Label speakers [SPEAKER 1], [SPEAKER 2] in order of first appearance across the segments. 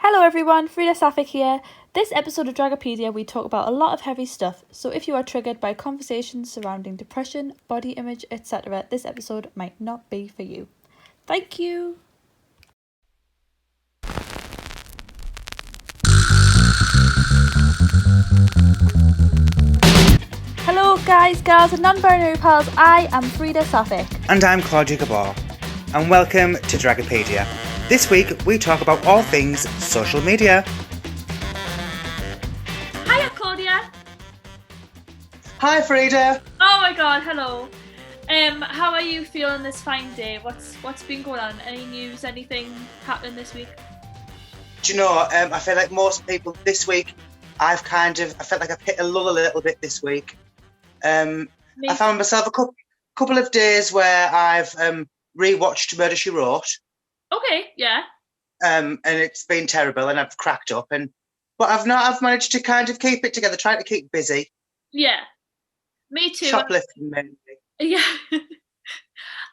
[SPEAKER 1] Hello everyone, Frida Sapphic here. This episode of Dragopedia we talk about a lot of heavy stuff, so if you are triggered by conversations surrounding depression, body image, etc., this episode might not be for you. Thank you! Hello guys, girls and non-binary pals, I am Frida Sapphic.
[SPEAKER 2] And I'm Claudia Gabor. And welcome to Dragopedia. This week we talk about all things social media.
[SPEAKER 1] Hiya Claudia!
[SPEAKER 2] Hi Frida!
[SPEAKER 1] Oh my god, hello. How are you feeling this fine day? What's been going on? Any news, anything happening this week?
[SPEAKER 2] Do you know, I feel like most people this week, I felt like I've hit a lull a little bit this week. I found myself a couple of days where I've rewatched Murder, She Wrote.
[SPEAKER 1] Okay, yeah.
[SPEAKER 2] And it's been terrible and I've cracked up but I've managed to kind of keep it together, trying to keep busy.
[SPEAKER 1] Yeah. Me too.
[SPEAKER 2] Shoplifting mainly.
[SPEAKER 1] Yeah.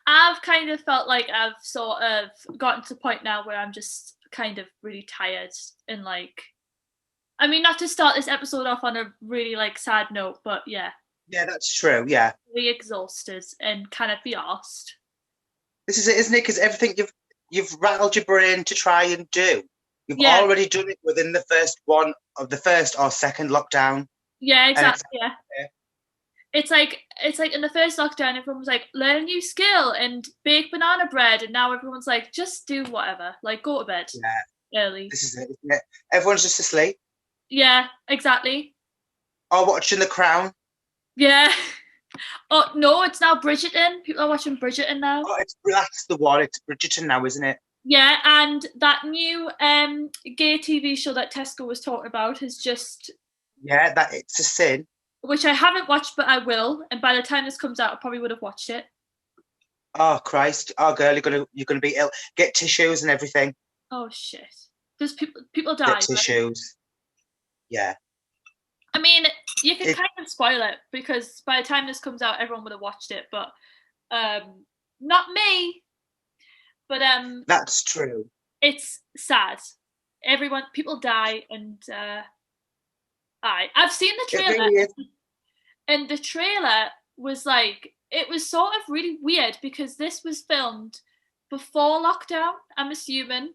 [SPEAKER 1] I've kind of felt like I've sort of gotten to the point now where I'm just kind of really tired and not to start this episode off on a really sad note, but yeah.
[SPEAKER 2] Yeah, that's true, yeah.
[SPEAKER 1] Really exhausted and kind of be arsed.
[SPEAKER 2] This is it, isn't it? Because everything you've rattled your brain to try and do, you've already done it within the first or second lockdown.
[SPEAKER 1] Yeah, exactly. Yeah. It's like in the first lockdown, everyone was like, learn a new skill and bake banana bread, and now everyone's like, just do whatever, go to bed early.
[SPEAKER 2] This is it, isn't it? Everyone's just asleep.
[SPEAKER 1] Yeah, exactly.
[SPEAKER 2] Or watching The Crown.
[SPEAKER 1] Yeah. Oh no, it's now Bridgerton. People are watching Bridgerton now.
[SPEAKER 2] Oh, that's the one. It's Bridgerton now, isn't it?
[SPEAKER 1] Yeah, and that new gay TV show that Tesco was talking about has just...
[SPEAKER 2] Yeah, that It's a Sin.
[SPEAKER 1] Which I haven't watched, but I will. And by the time this comes out, I probably would have watched it.
[SPEAKER 2] Oh Christ! Oh girl, you're gonna be ill. Get tissues and everything.
[SPEAKER 1] Oh shit! There's people die.
[SPEAKER 2] Get tissues. Yeah.
[SPEAKER 1] I mean, you can kind of spoil it because by the time this comes out, everyone would have watched it, but not me. But
[SPEAKER 2] that's true.
[SPEAKER 1] It's sad. People die, and I've seen the trailer,
[SPEAKER 2] really
[SPEAKER 1] and the trailer was it was sort of really weird because this was filmed before lockdown, I'm assuming.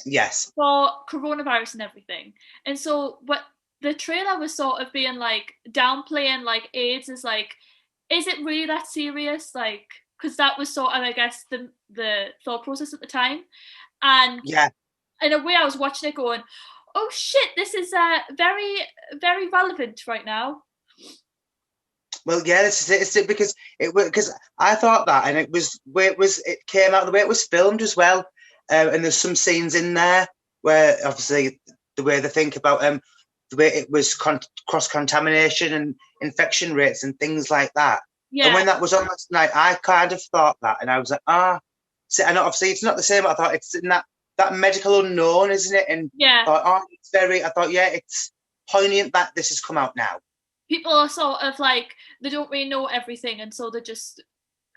[SPEAKER 2] Yes.
[SPEAKER 1] For coronavirus and everything, and so the trailer was sort of being downplaying AIDS is is it really that serious? Because that was sort of, I guess, the thought process at the time. And
[SPEAKER 2] yeah,
[SPEAKER 1] in a way I was watching it going, oh shit, this is very, very relevant right now.
[SPEAKER 2] Well, yeah, this is it because I thought that, and it came out the way it was filmed as well, and there's some scenes in there where obviously the way they think about the way it was cross-contamination and infection rates and things like that. Yeah. And when that was on last night, I kind of thought that, and I was like, and obviously it's not the same. I thought it's in that medical unknown, isn't it? And
[SPEAKER 1] yeah,
[SPEAKER 2] it's poignant that this has come out now.
[SPEAKER 1] People are sort of they don't really know everything, and so they're just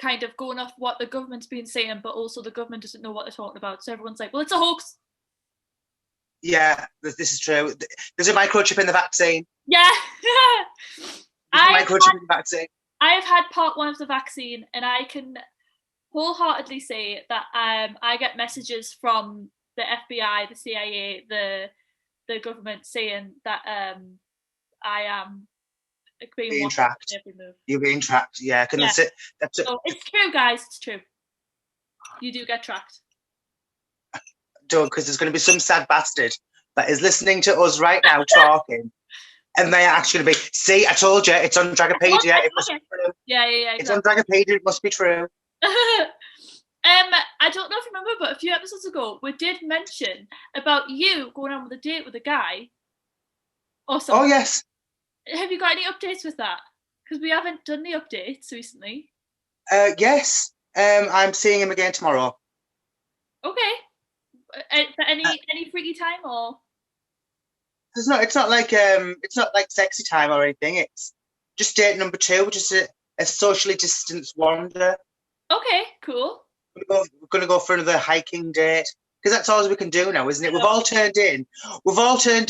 [SPEAKER 1] kind of going off what the government's been saying, but also the government doesn't know what they're talking about. So everyone's like, well, it's a hoax.
[SPEAKER 2] Yeah, this is true. There's a microchip in the vaccine.
[SPEAKER 1] Yeah.
[SPEAKER 2] I
[SPEAKER 1] have had part 1 of the vaccine, and I can wholeheartedly say that I get messages from the FBI, the CIA, the government saying that I am being
[SPEAKER 2] tracked.
[SPEAKER 1] Every move.
[SPEAKER 2] You're being tracked, yeah.
[SPEAKER 1] That's it. So it's true, guys. It's true. You do get tracked.
[SPEAKER 2] Don't, because there's going to be some sad bastard that is listening to us right now talking, and they are actually going to be, see, I told you, it's on Dragopedia. It must be true.
[SPEAKER 1] Yeah. Exactly.
[SPEAKER 2] It's on Dragopedia. It must be true.
[SPEAKER 1] I don't know if you remember, but a few episodes ago, we did mention about you going on with a date with a guy. Or something.
[SPEAKER 2] Oh, yes.
[SPEAKER 1] Have you got any updates with that? Because we haven't done the updates recently.
[SPEAKER 2] Yes. I'm seeing him again tomorrow.
[SPEAKER 1] Okay. For any freaky time or?
[SPEAKER 2] It's not like sexy time or anything. It's just date number 2, which is a socially distanced wander.
[SPEAKER 1] Okay, cool.
[SPEAKER 2] We're going to go for another hiking date because that's all we can do now, isn't it? We've all turned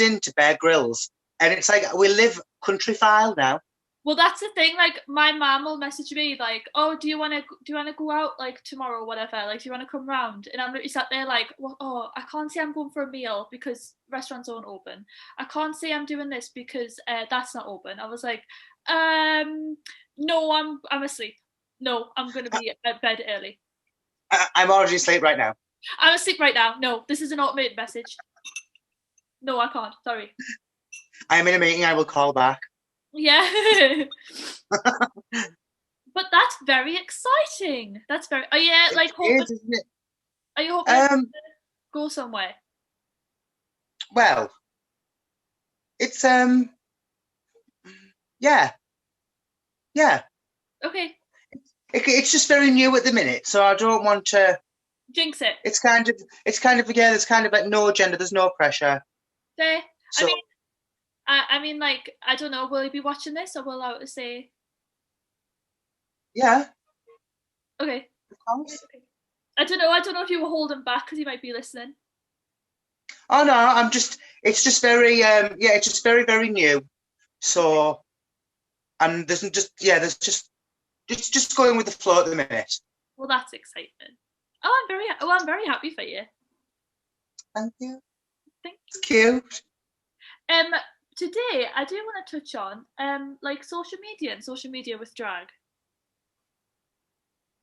[SPEAKER 2] into Bear Grylls, and it's like we live countryfile now.
[SPEAKER 1] Well, that's the thing. Like, my mum will message me like, "Oh, do you want to go out like tomorrow or whatever? Like, do you want to come round?" And I'm literally sat there like, well, "Oh, I can't say I'm going for a meal because restaurants aren't open. I can't say I'm doing this because that's not open." I was like, "No, I'm asleep. No, I'm gonna be at bed early.
[SPEAKER 2] I'm already asleep right now.
[SPEAKER 1] I'm asleep right now. No, this is an automated message. No, I can't. Sorry."
[SPEAKER 2] I'm in a meeting. I will call back.
[SPEAKER 1] Yeah. But that's very exciting. That's very. Oh yeah, like hoping.
[SPEAKER 2] Isn't it?
[SPEAKER 1] Are you hoping to go somewhere?
[SPEAKER 2] Well, it's yeah.
[SPEAKER 1] Okay.
[SPEAKER 2] It's just very new at the minute, so I don't want to
[SPEAKER 1] Jinx it.
[SPEAKER 2] It's kind of again. There's kind of like no agenda. There's no pressure.
[SPEAKER 1] There.
[SPEAKER 2] So,
[SPEAKER 1] I mean, like, I don't know. Will he be watching this, or will I say?
[SPEAKER 2] Yeah.
[SPEAKER 1] Okay.
[SPEAKER 2] Of course.
[SPEAKER 1] Okay. I don't know. I don't know if you were holding back because he might be listening.
[SPEAKER 2] Oh no, I'm just. It's just very. It's just very, very new. So, and there's just going with the flow at the minute.
[SPEAKER 1] Well, that's exciting. Oh, I'm very happy for you.
[SPEAKER 2] Thank you.
[SPEAKER 1] Thank you.
[SPEAKER 2] It's cute.
[SPEAKER 1] Today I do want to touch on like social media and social media with drag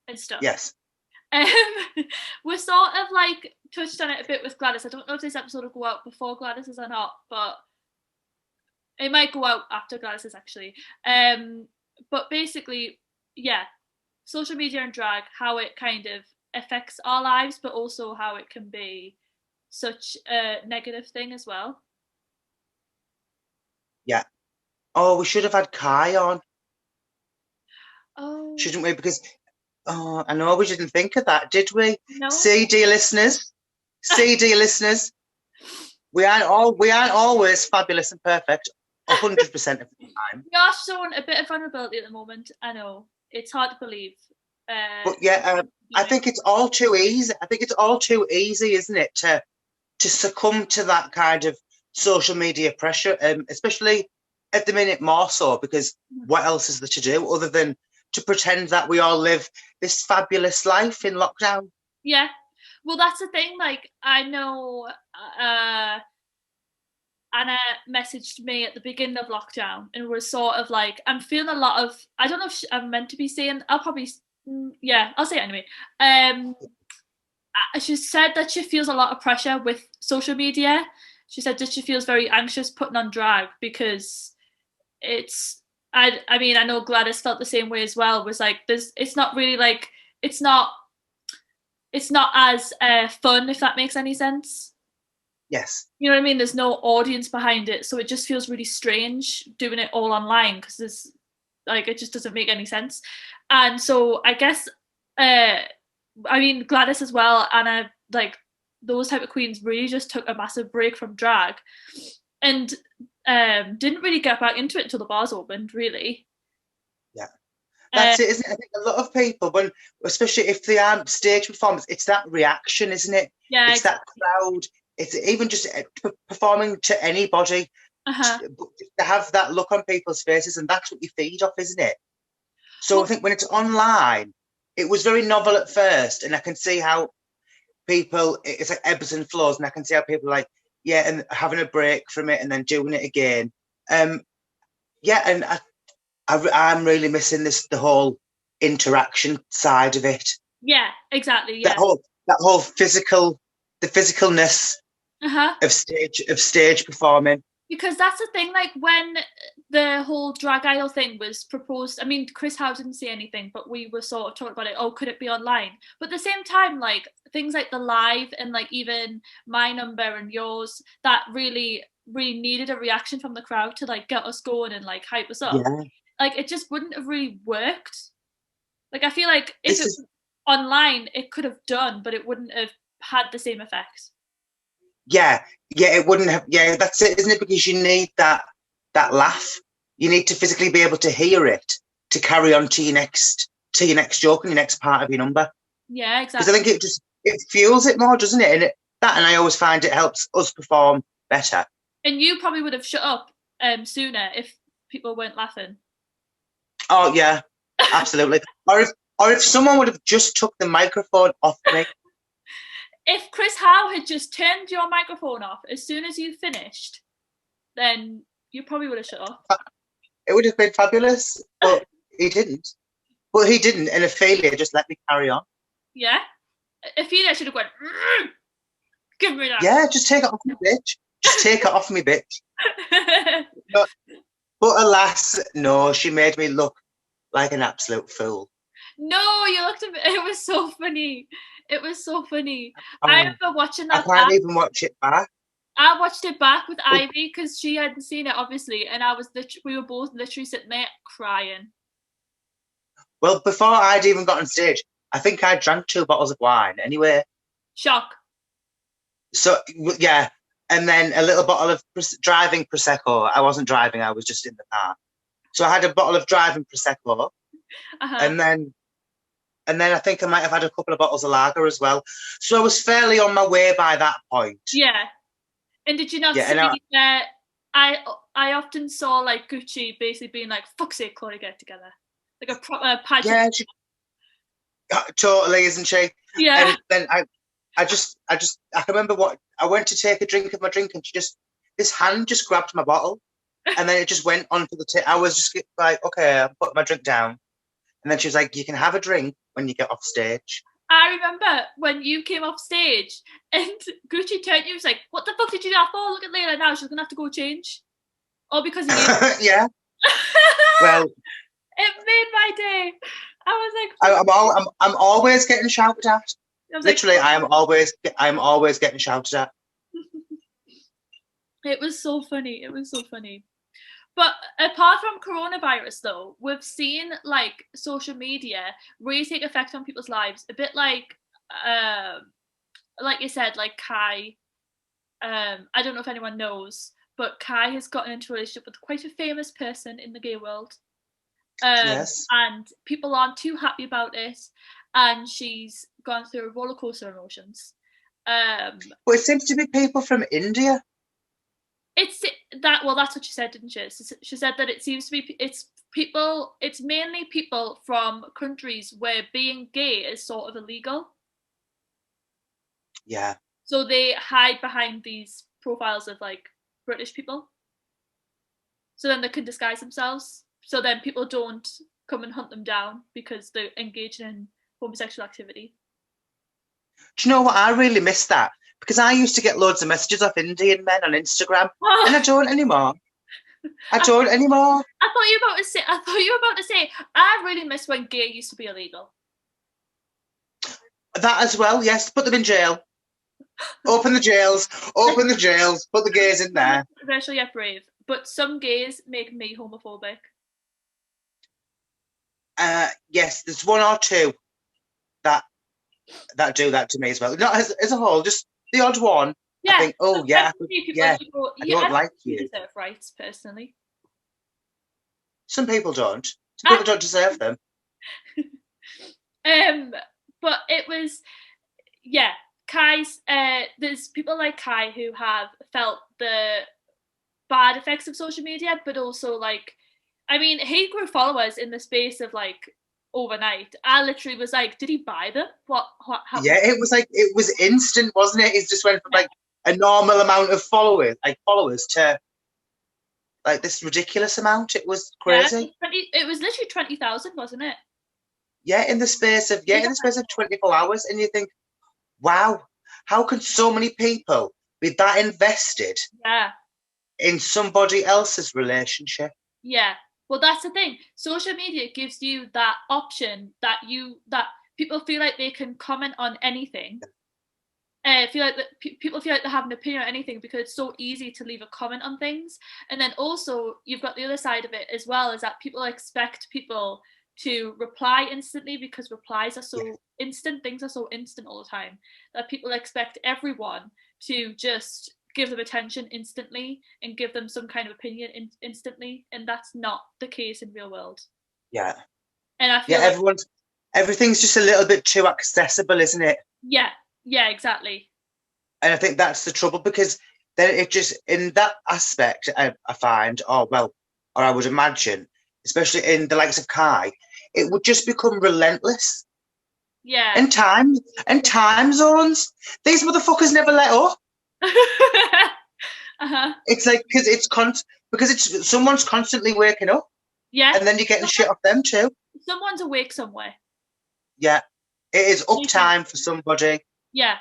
[SPEAKER 1] and stuff.
[SPEAKER 2] Yes.
[SPEAKER 1] We're sort of like touched on it a bit with Gladys. I don't know if this episode will go out before Gladys's or not, but it might go out after Gladys's actually. But basically, yeah, social media and drag, how it kind of affects our lives, but also how it can be such a negative thing as well.
[SPEAKER 2] Yeah. Oh, we should have had Kai on.
[SPEAKER 1] Oh.
[SPEAKER 2] Shouldn't we? Because I know we didn't think of that, did we?
[SPEAKER 1] No.
[SPEAKER 2] CD listeners, we aren't always fabulous and perfect 100% of the time.
[SPEAKER 1] We are showing a bit of vulnerability at the moment. I know it's hard to believe.
[SPEAKER 2] But yeah, I think it's all too easy. I think it's all too easy, isn't it, to succumb to that kind of social media pressure, especially at the minute more so, because what else is there to do other than to pretend that we all live this fabulous life in lockdown?
[SPEAKER 1] Yeah, well, that's the thing. Like, I know Anna messaged me at the beginning of lockdown and was sort of like, I'm feeling a lot of, I don't know if I'm meant to be saying, I'll say it anyway. She said that she feels a lot of pressure with social media. She said that she feels very anxious putting on drag because it's, I mean, I know Gladys felt the same way as well, was like, it's not really like, it's not as fun, if that makes any sense.
[SPEAKER 2] Yes.
[SPEAKER 1] You know what I mean? There's no audience behind it, so it just feels really strange doing it all online because there's like, it just doesn't make any sense. And so I guess, I mean, Gladys as well, and like those type of queens really just took a massive break from drag and didn't really get back into it until the bars opened, really.
[SPEAKER 2] Yeah. That's it, isn't it? I think a lot of people, especially if they are stage performers, it's that reaction, isn't it?
[SPEAKER 1] Yeah,
[SPEAKER 2] it's exactly. That crowd. It's even just performing to anybody. To have that look on people's faces, and that's what you feed off, isn't it? So I think when it's online, it was very novel at first, and I can see how people, it's like ebbs and flows, and I can see how people are like, yeah, and having a break from it and then doing it again. Yeah, and I'm really missing the whole interaction side of it.
[SPEAKER 1] Yeah, exactly. Yeah.
[SPEAKER 2] That whole the physicalness of stage performing.
[SPEAKER 1] Because that's the thing, like when the whole drag idol thing was proposed, I mean, Chris Howe didn't say anything, but we were sort of talking about it, oh, could it be online? But at the same time, like things like the live and like even my number and yours, that really, really needed a reaction from the crowd to like get us going and like hype us up.
[SPEAKER 2] Yeah.
[SPEAKER 1] Like it just wouldn't have really worked. Like I feel like if it was online, it could have done, but it wouldn't have had the same effect.
[SPEAKER 2] Yeah, it wouldn't have. Yeah, that's it, isn't it? Because you need that laugh. You need to physically be able to hear it to carry on to your next joke and your next part of your number.
[SPEAKER 1] Yeah, exactly.
[SPEAKER 2] Because I think it fuels it more, doesn't it? And that, and I always find it helps us perform better.
[SPEAKER 1] And you probably would have shut up sooner if people weren't laughing.
[SPEAKER 2] Oh yeah, absolutely. Or if someone would have just took the microphone off me.
[SPEAKER 1] If Chris Howe had just turned your microphone off as soon as you finished, then you probably would have shut up.
[SPEAKER 2] It would have been fabulous, but he didn't. But he didn't, and Ophelia just let me carry on.
[SPEAKER 1] Yeah? Ophelia should have gone, give me that.
[SPEAKER 2] Yeah, just take it off me, bitch. Just take it off me, bitch. But alas, no, she made me look like an absolute fool.
[SPEAKER 1] No, you looked at me. It was so funny. It was so funny.
[SPEAKER 2] Oh,
[SPEAKER 1] I remember watching that.
[SPEAKER 2] I can't even watch it back.
[SPEAKER 1] I watched it back with Ivy because she hadn't seen it, obviously, and we were both literally sitting there crying.
[SPEAKER 2] Well, before I'd even got on stage, I think I drank 2 bottles of wine anyway.
[SPEAKER 1] Shock.
[SPEAKER 2] So, yeah. And then a little bottle of driving Prosecco. I wasn't driving, I was just in the car. So I had a bottle of driving Prosecco. And then I think I might have had a couple of bottles of lager as well. So I was fairly on my way by that point.
[SPEAKER 1] Yeah. And did you not see that I often saw like Gucci basically being like, fuck's sake, Chloe, get together. Like a proper pageant.
[SPEAKER 2] Yeah, totally, isn't she?
[SPEAKER 1] Yeah.
[SPEAKER 2] And then I can remember I went to take a drink of my drink, and this hand just grabbed my bottle, and then it just went onto the tip. I was just like, okay, I put my drink down, and then she was like, you can have a drink when you get off stage.
[SPEAKER 1] I remember when you came off stage and Gucci turned to you and was like, what the fuck did you do that for? Look at Layla now, she's gonna have to go change. All because of you.
[SPEAKER 2] Yeah. Well,
[SPEAKER 1] it made my day. I was
[SPEAKER 2] like, I'm always getting shouted at. Literally,
[SPEAKER 1] like,
[SPEAKER 2] I'm always getting shouted at.
[SPEAKER 1] It was so funny. It was so funny. But apart from coronavirus, though, we've seen like social media really take effect on people's lives. A bit like you said, like Kai. I don't know if anyone knows, but Kai has gotten into a relationship with quite a famous person in the gay world.
[SPEAKER 2] Yes.
[SPEAKER 1] And people aren't too happy about it, and she's gone through a roller coaster of emotions.
[SPEAKER 2] But it seems to be people from India.
[SPEAKER 1] It's that. Well, that's what she said, didn't she? She said that it seems to be it's mainly people from countries where being gay is sort of illegal.
[SPEAKER 2] Yeah.
[SPEAKER 1] So they hide behind these profiles of like British people. So then they can disguise themselves. So then people don't come and hunt them down because they're engaged in homosexual activity.
[SPEAKER 2] Do you know what? I really miss that, because I used to get loads of messages off Indian men on Instagram, and I don't anymore. I thought you were about to say.
[SPEAKER 1] I really miss when gay used to be illegal.
[SPEAKER 2] That as well. Yes, put them in jail. Open the jails. Put the gays in there.
[SPEAKER 1] Controversial yet brave, but some gays make me homophobic.
[SPEAKER 2] Yes, there's 1 or 2 that do that to me as well. Not as a whole, just the odd one. Yeah, I think, oh yeah, I don't like you.
[SPEAKER 1] Deserve rights, personally.
[SPEAKER 2] Some people don't. Some people don't deserve them.
[SPEAKER 1] But it was, yeah. Kai's. There's people like Kai who have felt the bad effects of social media, but also like, I mean, he grew followers in the space of like overnight. I literally was like, did he buy them? What happened?
[SPEAKER 2] Yeah, it was instant, wasn't it? It just went from like a normal amount of followers to like this ridiculous amount. It was crazy.
[SPEAKER 1] Yeah, it was literally 20,000, wasn't it?
[SPEAKER 2] Yeah, in the space of 24 hours, and you think, wow, how can so many people be that invested in somebody else's relationship?
[SPEAKER 1] Yeah. Well, that's the thing. Social media gives you that option that people feel like they can comment on anything. People feel like they have an opinion on anything because it's so easy to leave a comment on things. And then also you've got the other side of it as well, is that people expect people to reply instantly because replies are so instant. Things are so instant all the time that people expect everyone to just give them attention instantly and give them some kind of opinion instantly, and that's not the case in real world.
[SPEAKER 2] Yeah.
[SPEAKER 1] And I feel
[SPEAKER 2] everything's just a little bit too accessible, isn't it?
[SPEAKER 1] Yeah, exactly.
[SPEAKER 2] And I think that's the trouble, because then it just, in that aspect, I find, or I would imagine, especially in the likes of Kai, it would just become relentless.
[SPEAKER 1] Yeah.
[SPEAKER 2] And time zones. These motherfuckers never let up.
[SPEAKER 1] Uh-huh.
[SPEAKER 2] It's like, because it's someone's constantly waking up,
[SPEAKER 1] Yeah.
[SPEAKER 2] and then you're getting shit off them too.
[SPEAKER 1] Someone's awake somewhere.
[SPEAKER 2] Yeah, it is uptime for somebody.
[SPEAKER 1] Yeah.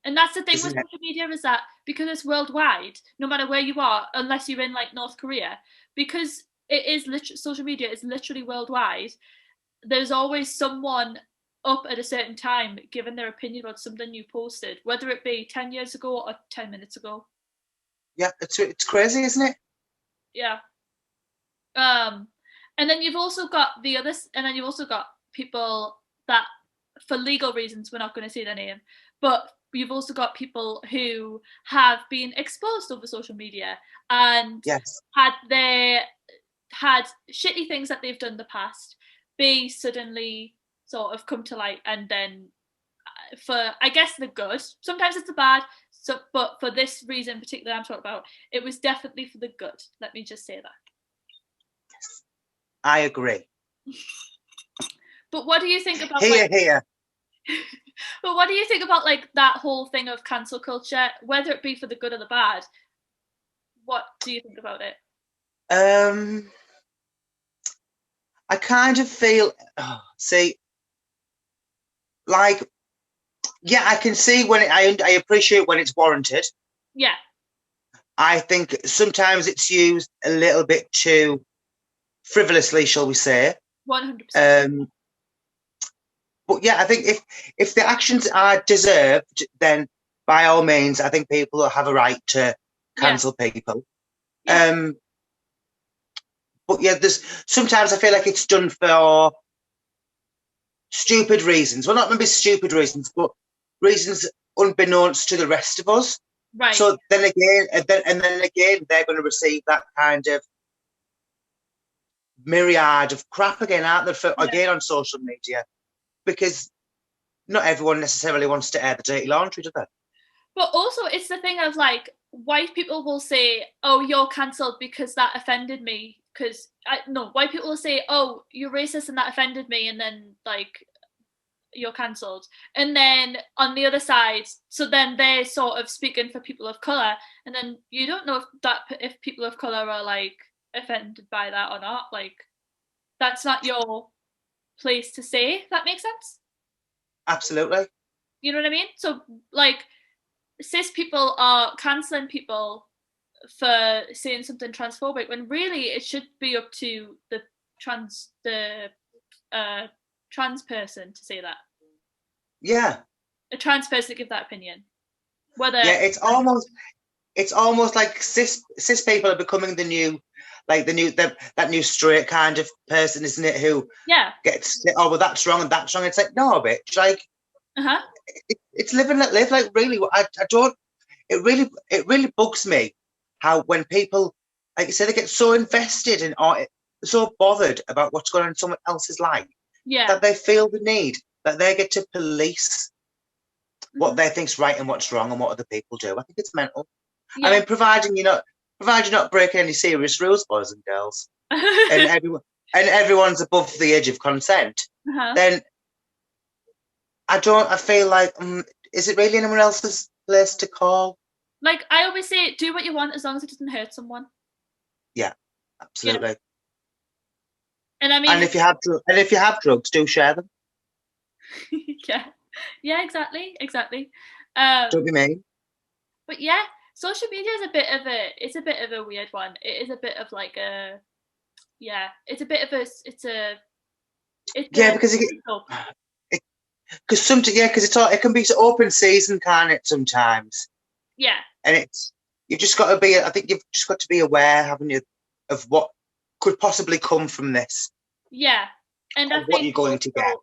[SPEAKER 1] And that's the thing with
[SPEAKER 2] Isn't it?
[SPEAKER 1] social media, is that because it's worldwide, no matter where you are, unless you're in like North Korea, because it is literally, social media is literally worldwide, there's always someone up at a certain time giving their opinion about something you posted, whether it be 10 years ago or 10 minutes ago.
[SPEAKER 2] Yeah, it's crazy, isn't it?
[SPEAKER 1] Yeah. And then you've also got people that, for legal reasons, we're not going to say their name, but you've also got people who have been exposed over social media and
[SPEAKER 2] Yes.
[SPEAKER 1] had shitty things that they've done in the past be suddenly sort of come to light, and then for, I guess, the good. Sometimes it's the bad. So, but for this reason, particularly I'm talking about, it was definitely for the good. Let me just say that.
[SPEAKER 2] I agree.
[SPEAKER 1] But what do you think about
[SPEAKER 2] here?
[SPEAKER 1] But what do you think about like that whole thing of cancel culture, whether it be for the good or the bad? What do you think about it?
[SPEAKER 2] I kind of feel, like, yeah, I can see when I appreciate when it's warranted.
[SPEAKER 1] Yeah.
[SPEAKER 2] I think sometimes it's used a little bit too frivolously, shall we say?
[SPEAKER 1] 100%.
[SPEAKER 2] But yeah, I think if the actions are deserved, then by all means, I think people have a right to cancel people.
[SPEAKER 1] Yeah.
[SPEAKER 2] But yeah, there's sometimes I feel like it's done for stupid reasons. Well, not maybe stupid reasons, but reasons unbeknownst to the rest of us.
[SPEAKER 1] Right.
[SPEAKER 2] So then again, they're going to receive that kind of myriad of crap again, aren't they? Again on social media, because not everyone necessarily wants to air the dirty laundry, do they?
[SPEAKER 1] But also, it's the thing of like, white people will say, "Oh, you're cancelled because that offended me." Because white people will say, "Oh, you're racist and that offended me," and then like, you're cancelled. And then on the other side, so then they're sort of speaking for people of color, and then you don't know if people of color are like offended by that or not. Like, that's not your place to say. If that makes sense.
[SPEAKER 2] Absolutely.
[SPEAKER 1] You know what I mean? So like, cis people are cancelling people for saying something transphobic, when really it should be up to the trans person to say that.
[SPEAKER 2] Yeah.
[SPEAKER 1] A trans person to give that opinion. Whether
[SPEAKER 2] it's almost like cis people are becoming that new straight kind of person, isn't it? Who gets, well, that's wrong and that's wrong. It's like, no, bitch, like, it's live and let live. Like, really, I don't. It really bugs me how when people, like you say, they get so invested in or so bothered about what's going on in someone else's life, that they feel the need that they get to police what they think's right and what's wrong and what other people do. I think it's mental. Yeah. I mean, providing you're not breaking any serious rules, boys and girls, and everyone's above the age of consent, then I feel like, is it really anyone else's place to call?
[SPEAKER 1] Like, I always say, do what you want as long as it doesn't hurt someone.
[SPEAKER 2] Yeah, absolutely.
[SPEAKER 1] Yeah. And I mean,
[SPEAKER 2] and if you have drugs, do share them.
[SPEAKER 1] Yeah, exactly.
[SPEAKER 2] Don't be mean.
[SPEAKER 1] But yeah, social media is a bit of a weird one. It is a bit of like because
[SPEAKER 2] it can be open season, can't it, sometimes?
[SPEAKER 1] Yeah.
[SPEAKER 2] And you've just got to be aware, haven't you, of what could possibly come from this.
[SPEAKER 1] Yeah. And I think
[SPEAKER 2] what you're going to get.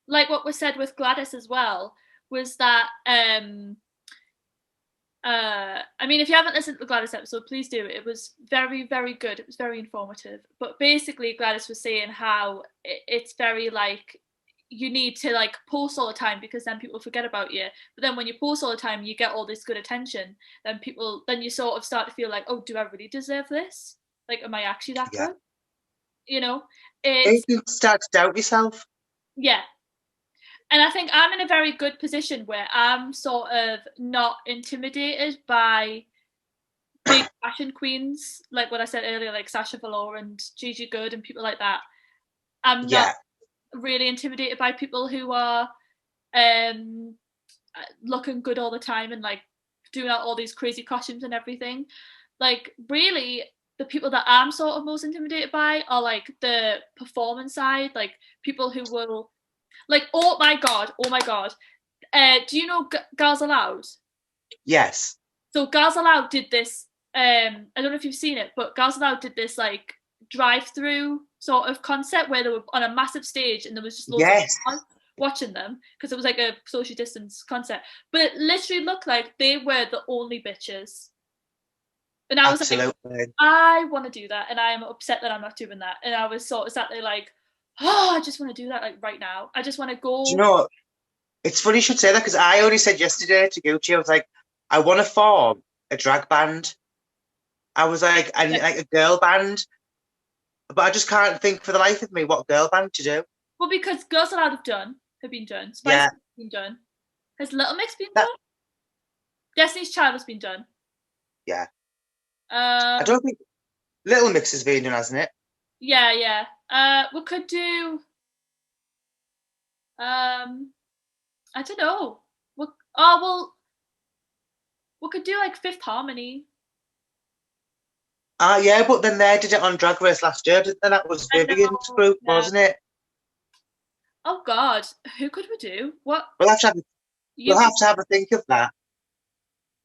[SPEAKER 1] Like what was said with Gladys as well, was that I mean, if you haven't listened to the Gladys episode, please do. It was very, very good. It was very informative. But basically, Gladys was saying how it's very like, you need to like post all the time because then people forget about you. But then when you post all the time, you get all this good attention. Then you sort of start to feel like, oh, do I really deserve this? Like, am I actually that
[SPEAKER 2] Yeah.
[SPEAKER 1] good? You know,
[SPEAKER 2] You
[SPEAKER 1] it's
[SPEAKER 2] can start to doubt yourself.
[SPEAKER 1] yeah. And I think I'm in a very good position where I'm sort of not intimidated by big fashion queens, like what I said earlier, like Sasha Velour and Gigi Goode and people like that. I'm not
[SPEAKER 2] Yeah.
[SPEAKER 1] really intimidated by people who are um looking good all the time and like doing out all these crazy costumes and everything. Like really the people that I'm sort of most intimidated by are like the performance side, like people who will like oh my god. Do you know Girls Aloud?
[SPEAKER 2] Yes.
[SPEAKER 1] So Girls Aloud did this. I don't know if you've seen it, but Girls Aloud did this like drive-through sort of concept where they were on a massive stage and there was just loads of
[SPEAKER 2] Yes.
[SPEAKER 1] people watching them because it was like a social distance concept. But it literally looked like they were the only bitches. And I was like,
[SPEAKER 2] Absolutely.
[SPEAKER 1] I want to do that, and I am upset that I'm not doing that. And I was sort of sat there like, oh, I just want to do that like right now. I just want to
[SPEAKER 2] Do you
[SPEAKER 1] go.
[SPEAKER 2] know, it's funny you should say that because I only said yesterday to Gucci, I was like, I want to form a drag band. I was like, I need like a girl band, but I just can't think for the life of me what girl band to do.
[SPEAKER 1] Well, because Girls Aloud have been done. Spice
[SPEAKER 2] Yeah,
[SPEAKER 1] has been done. Has Little Mix been
[SPEAKER 2] that
[SPEAKER 1] done? Destiny's Child has been done.
[SPEAKER 2] yeah. I
[SPEAKER 1] Um,
[SPEAKER 2] don't think Little Mix has been done, hasn't it?
[SPEAKER 1] yeah, yeah. We could do. I don't know. Well, we could do like Fifth Harmony.
[SPEAKER 2] Yeah, but then they did it on Drag Race last year, and that was
[SPEAKER 1] I
[SPEAKER 2] Vivian's
[SPEAKER 1] know.
[SPEAKER 2] group,
[SPEAKER 1] Yeah.
[SPEAKER 2] wasn't it?
[SPEAKER 1] Oh God, who could we do? What
[SPEAKER 2] We'll have to have, we'll
[SPEAKER 1] UK,
[SPEAKER 2] have to have a think of that.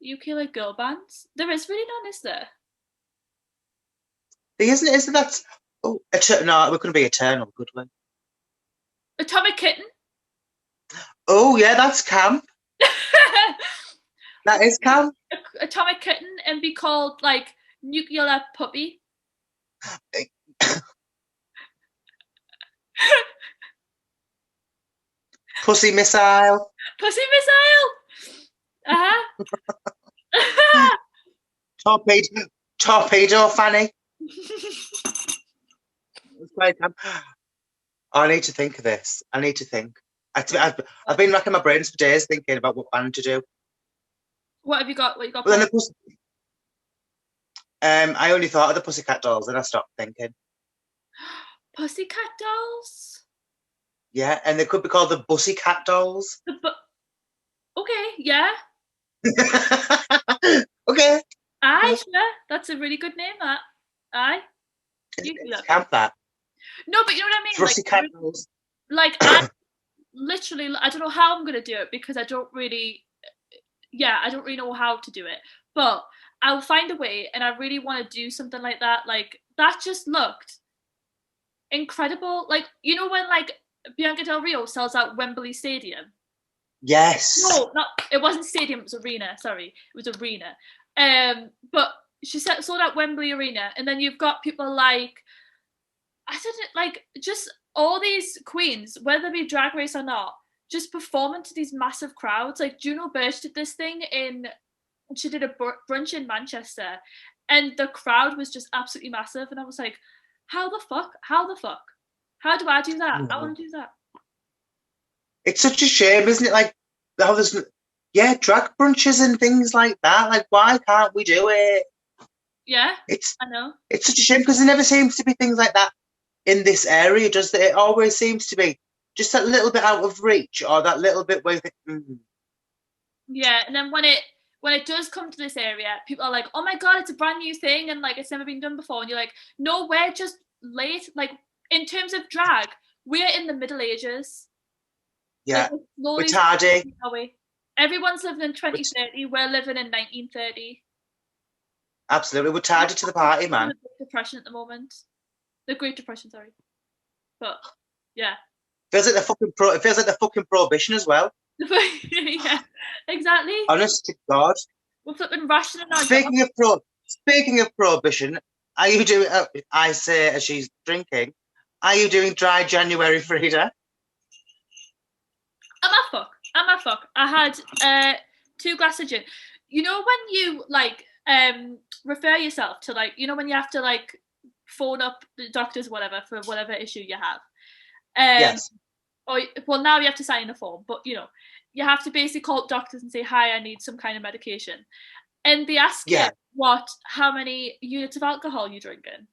[SPEAKER 1] UK like girl bands? There is really none, is there?
[SPEAKER 2] Isn't that? Oh, no, we couldn't be eternal, could we?
[SPEAKER 1] Atomic Kitten.
[SPEAKER 2] Oh yeah, that's camp. That is camp.
[SPEAKER 1] Atomic Kitten and be called like Nuclear Puppy.
[SPEAKER 2] Pussy Missile.
[SPEAKER 1] Pussy Missile. Uh-huh.
[SPEAKER 2] Torpedo Fanny. I need to think of this. I need to think. I've been racking my brains for days thinking about what band to do.
[SPEAKER 1] What have you got? What you got?
[SPEAKER 2] But then I only thought of the Pussycat Dolls, and I stopped thinking.
[SPEAKER 1] Pussycat Dolls.
[SPEAKER 2] Yeah, and they could be called the Pussycat Dolls.
[SPEAKER 1] Okay, yeah.
[SPEAKER 2] Okay.
[SPEAKER 1] Aye, yeah, that's a really good name. That. Aye.
[SPEAKER 2] It's camp that.
[SPEAKER 1] No, but you know what I mean.
[SPEAKER 2] Pussycat Dolls.
[SPEAKER 1] Like I literally, I don't know how I'm gonna do it because I don't really know how to do it. But I'll find a way, and I really want to do something like that. Like that just looked incredible. Like you know when like Bianca Del Rio sells out Wembley Stadium.
[SPEAKER 2] Yes.
[SPEAKER 1] No, not it wasn't stadium. It was arena. Sorry, it was arena. But she sold out Wembley Arena, and then you've got people like I said it like just all these queens, whether they be Drag Race or not, just performing to these massive crowds. Like Juno Birch did this thing she did a brunch in Manchester, and the crowd was just absolutely massive. And I was like, how the fuck? How do I do that? I want to do that.
[SPEAKER 2] It's such a shame, isn't it? Like how there's drag brunches and things like that. Like why can't we do it?
[SPEAKER 1] Yeah,
[SPEAKER 2] I
[SPEAKER 1] know.
[SPEAKER 2] It's such a shame because there never seems to be things like that in this area, does it? It always seems to be just that little bit out of reach or that little bit where you think,
[SPEAKER 1] Yeah, and then when it does come to this area, people are like, oh my god, it's a brand new thing and like it's never been done before. And you're like, no, we're just late. Like in terms of drag, we're in the Middle Ages.
[SPEAKER 2] Yeah, like, we're tardy.
[SPEAKER 1] Everyone's living in 2030. We're living in 1930.
[SPEAKER 2] Absolutely, we're tardy to the party, man.
[SPEAKER 1] The Great Depression at the moment. The Great Depression, sorry. But yeah,
[SPEAKER 2] it feels like the fucking prohibition as well.
[SPEAKER 1] Yeah, exactly.
[SPEAKER 2] Honest to God,
[SPEAKER 1] we're flipping rationing our
[SPEAKER 2] Speaking of prohibition, are you doing? I say as she's drinking, are you doing dry January, Frida?
[SPEAKER 1] I'm a fuck. I had 2 glasses of gin. You know when you like refer yourself to like, you know when you have to like phone up the doctors or whatever for whatever issue you have.
[SPEAKER 2] Yes.
[SPEAKER 1] Or well, now you have to sign a form, but you know, you have to basically call up doctors and say, "Hi, I need some kind of medication," and they ask you
[SPEAKER 2] Yeah.
[SPEAKER 1] how many units of alcohol you're drinking.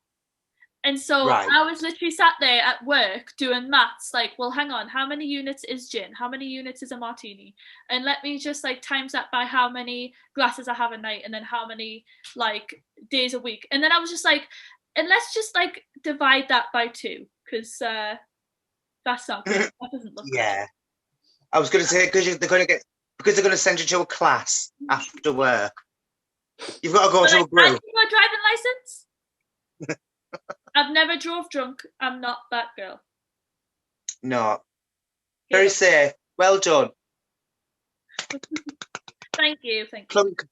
[SPEAKER 1] And so
[SPEAKER 2] Right.
[SPEAKER 1] I was literally sat there at work doing maths, like, well, hang on, how many units is gin? How many units is a martini? And let me just like times that by how many glasses I have a night, and then how many like days a week. And then I was just like, and let's just like divide that by 2, because that's not good. That doesn't look good.
[SPEAKER 2] Yeah. I was going to say they're going to send you to a class after work. You've got to go
[SPEAKER 1] But
[SPEAKER 2] to
[SPEAKER 1] like,
[SPEAKER 2] a group.
[SPEAKER 1] I got a driving license. I've never drove drunk. I'm not that girl.
[SPEAKER 2] No. Very safe. Well done.
[SPEAKER 1] Thank you.
[SPEAKER 2] Clunk.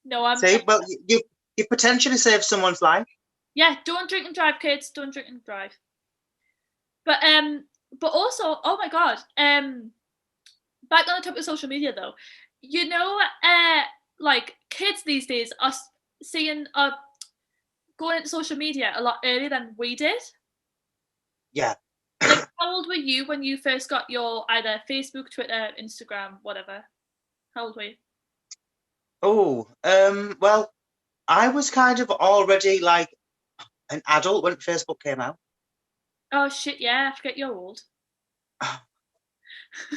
[SPEAKER 1] No, I'm.
[SPEAKER 2] See, well, you potentially saved someone's life.
[SPEAKER 1] Yeah, don't drink and drive, kids. Don't drink and drive. But also, oh my god, back on the topic of social media though, you know, like kids these days are seeing going into social media a lot earlier than we did.
[SPEAKER 2] Yeah.
[SPEAKER 1] Like, how old were you when you first got your either Facebook, Twitter, Instagram, whatever? How old were you?
[SPEAKER 2] Oh, well, I was kind of already like an adult when Facebook came out.
[SPEAKER 1] Oh shit, yeah, I forget you're old.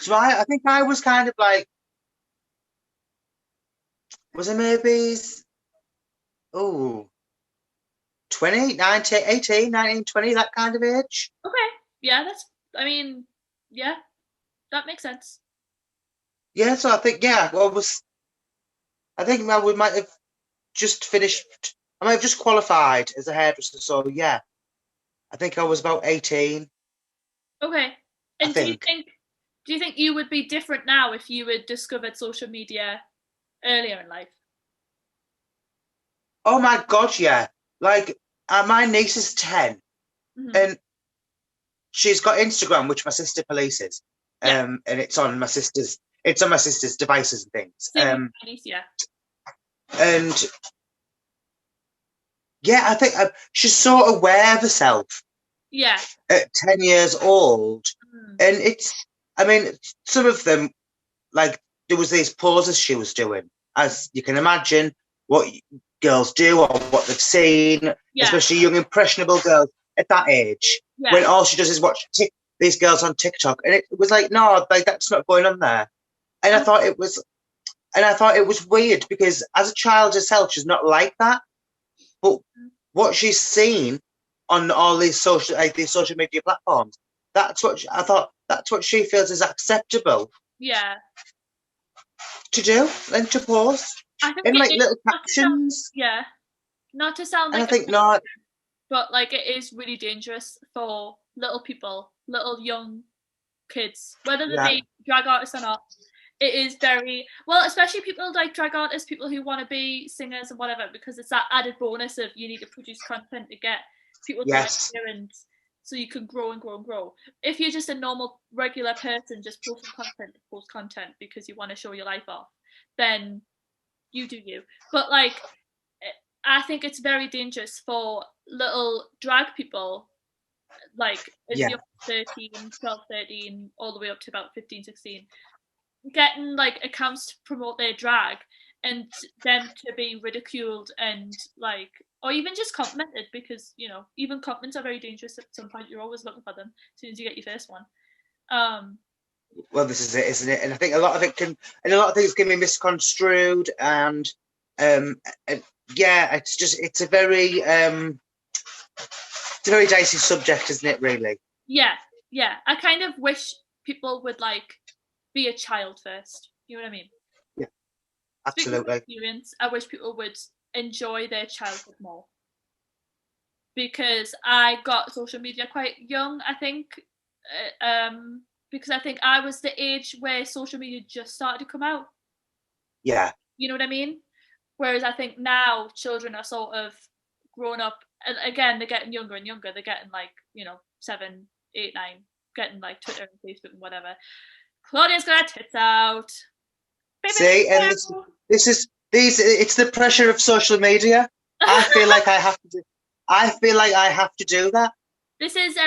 [SPEAKER 2] So I think I was kind of like, was it maybe, oh, 20, 19, 18, 19, 20, that kind of age?
[SPEAKER 1] Okay, yeah, I mean, yeah, that makes sense.
[SPEAKER 2] Yeah, so I think, yeah, well, I think we might have just finished, I might have just qualified as a hairdresser, so yeah, I think I was about 18,
[SPEAKER 1] Okay,
[SPEAKER 2] I
[SPEAKER 1] and
[SPEAKER 2] think.
[SPEAKER 1] do you think you would be different now if you had discovered social media earlier in life?
[SPEAKER 2] Oh my God, yeah. Like, my niece is 10,
[SPEAKER 1] Mm-hmm.
[SPEAKER 2] and she's got Instagram, which my sister polices,
[SPEAKER 1] Yeah,
[SPEAKER 2] and it's on my sister's devices and things.
[SPEAKER 1] same with Chinese, yeah.
[SPEAKER 2] And yeah, I think she's so aware of herself
[SPEAKER 1] Yeah.
[SPEAKER 2] at 10 years old,
[SPEAKER 1] Mm.
[SPEAKER 2] and I mean, some of them, like, there was these poses she was doing, as you can imagine, what girls do or what they've seen,
[SPEAKER 1] Yeah.
[SPEAKER 2] especially young impressionable girls at that age,
[SPEAKER 1] Yeah.
[SPEAKER 2] when all she does is watch these girls on TikTok, and it was like, no, like that's not going on there. And I thought it was weird because as a child herself, she's not like that. But what she's seen on all these social media platforms, I thought that's what she feels is acceptable.
[SPEAKER 1] Yeah.
[SPEAKER 2] To do and to post
[SPEAKER 1] I think
[SPEAKER 2] in
[SPEAKER 1] it
[SPEAKER 2] like
[SPEAKER 1] is
[SPEAKER 2] little captions.
[SPEAKER 1] not to sound
[SPEAKER 2] And I
[SPEAKER 1] like
[SPEAKER 2] think not.
[SPEAKER 1] but like it is really dangerous for little people, little young kids, whether they
[SPEAKER 2] Yeah.
[SPEAKER 1] be drag artists or not. It is very well, especially people like drag artists, people who want to be singers and whatever, because it's that added bonus of you need to produce content to get people to like
[SPEAKER 2] Yes.
[SPEAKER 1] you, and so you can grow and grow and grow. If you're just a normal regular person just posting content to post content because you want to show your life off, then you do you. But like, I think it's very dangerous for little drag people, like as
[SPEAKER 2] Yeah.
[SPEAKER 1] young as 13, 12, 13, all the way up to about 15, 16, getting like accounts to promote their drag and them to be ridiculed and like, or even just complimented, because you know even compliments are very dangerous at some point. You're always looking for them as soon as you get your first one.
[SPEAKER 2] Well, this is it, isn't it? And I think a lot of things can be misconstrued, and yeah, it's a very dicey subject, isn't it? Really.
[SPEAKER 1] Yeah, I kind of wish people would like be a child first. You know what I mean?
[SPEAKER 2] Yeah,
[SPEAKER 1] Speaking of
[SPEAKER 2] absolutely.
[SPEAKER 1] experience, I wish people would enjoy their childhood more, because I got social media quite young, I think, because I think I was the age where social media just started to come out.
[SPEAKER 2] Yeah.
[SPEAKER 1] You know what I mean? Whereas I think now children are sort of grown up, and again they're getting younger and younger. They're getting like 7, 8, 9, getting like Twitter and Facebook and whatever. Claudia's got her tits out.
[SPEAKER 2] See, and this is these. It's the pressure of social media. I feel like I have to do. I feel like I have to do that.
[SPEAKER 1] This is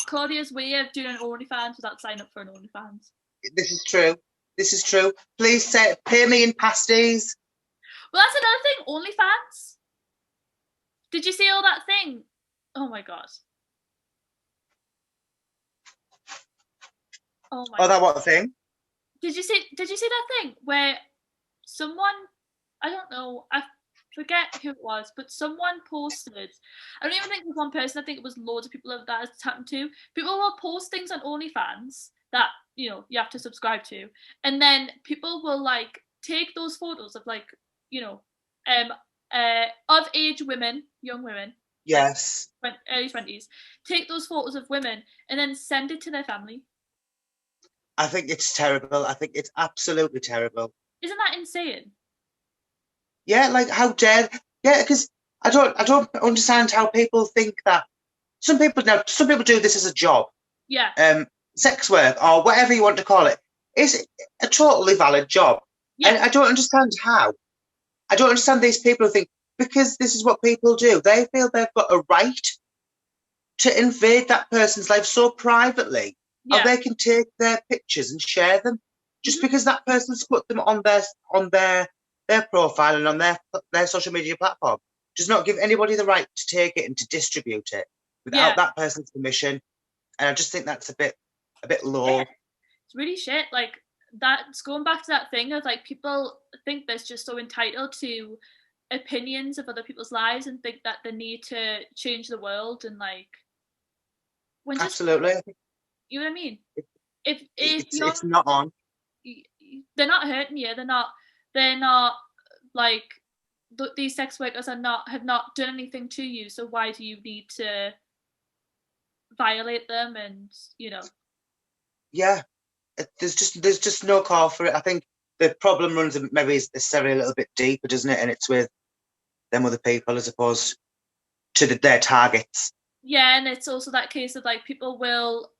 [SPEAKER 1] Claudia's way of doing an OnlyFans without signing up for an OnlyFans.
[SPEAKER 2] This is true. This is true. Please pay me in pasties.
[SPEAKER 1] Well, that's another thing. OnlyFans. Did you see all that thing? Oh my god. Oh my.
[SPEAKER 2] Oh, that what thing?
[SPEAKER 1] Did you see that thing where someone, I don't know, I forget who it was, but someone posted, I don't even think it was one person, I think it was loads of people that has happened to. People will post things on OnlyFans that, you know, you have to subscribe to, and then people will like take those photos of like, you know, of age women, young women,
[SPEAKER 2] yes,
[SPEAKER 1] like early 20s, take those photos of women and then send it to their family.
[SPEAKER 2] I think it's terrible. I think it's absolutely terrible.
[SPEAKER 1] Isn't that insane?
[SPEAKER 2] Yeah, like how dare? Yeah, because I don't understand how people think that. Some people do this as a job.
[SPEAKER 1] Yeah.
[SPEAKER 2] Sex work or whatever you want to call it is a totally valid job. Yeah. And I don't understand how. I don't understand these people who think because this is what people do, they feel they've got a right to invade that person's life so privately. Yeah. Or they can take their pictures and share them just because that person's put them on their profile and on their social media platform. Does not give anybody the right to take it and to distribute it without that person's permission. And I just think that's a bit low.
[SPEAKER 1] Yeah. It's really shit. Like that's going back to that thing of like people think they're just so entitled to opinions of other people's lives and think that they need to change the world and like when just,
[SPEAKER 2] absolutely.
[SPEAKER 1] You know what I mean? If
[SPEAKER 2] it's not on.
[SPEAKER 1] They're not hurting you. They're not like these sex workers have not done anything to you. So why do you need to violate them? And you know.
[SPEAKER 2] Yeah, there's just no call for it. I think the problem runs maybe is necessarily a little bit deeper, doesn't it? And it's with them other people as opposed to their targets.
[SPEAKER 1] Yeah, and it's also that case of like people will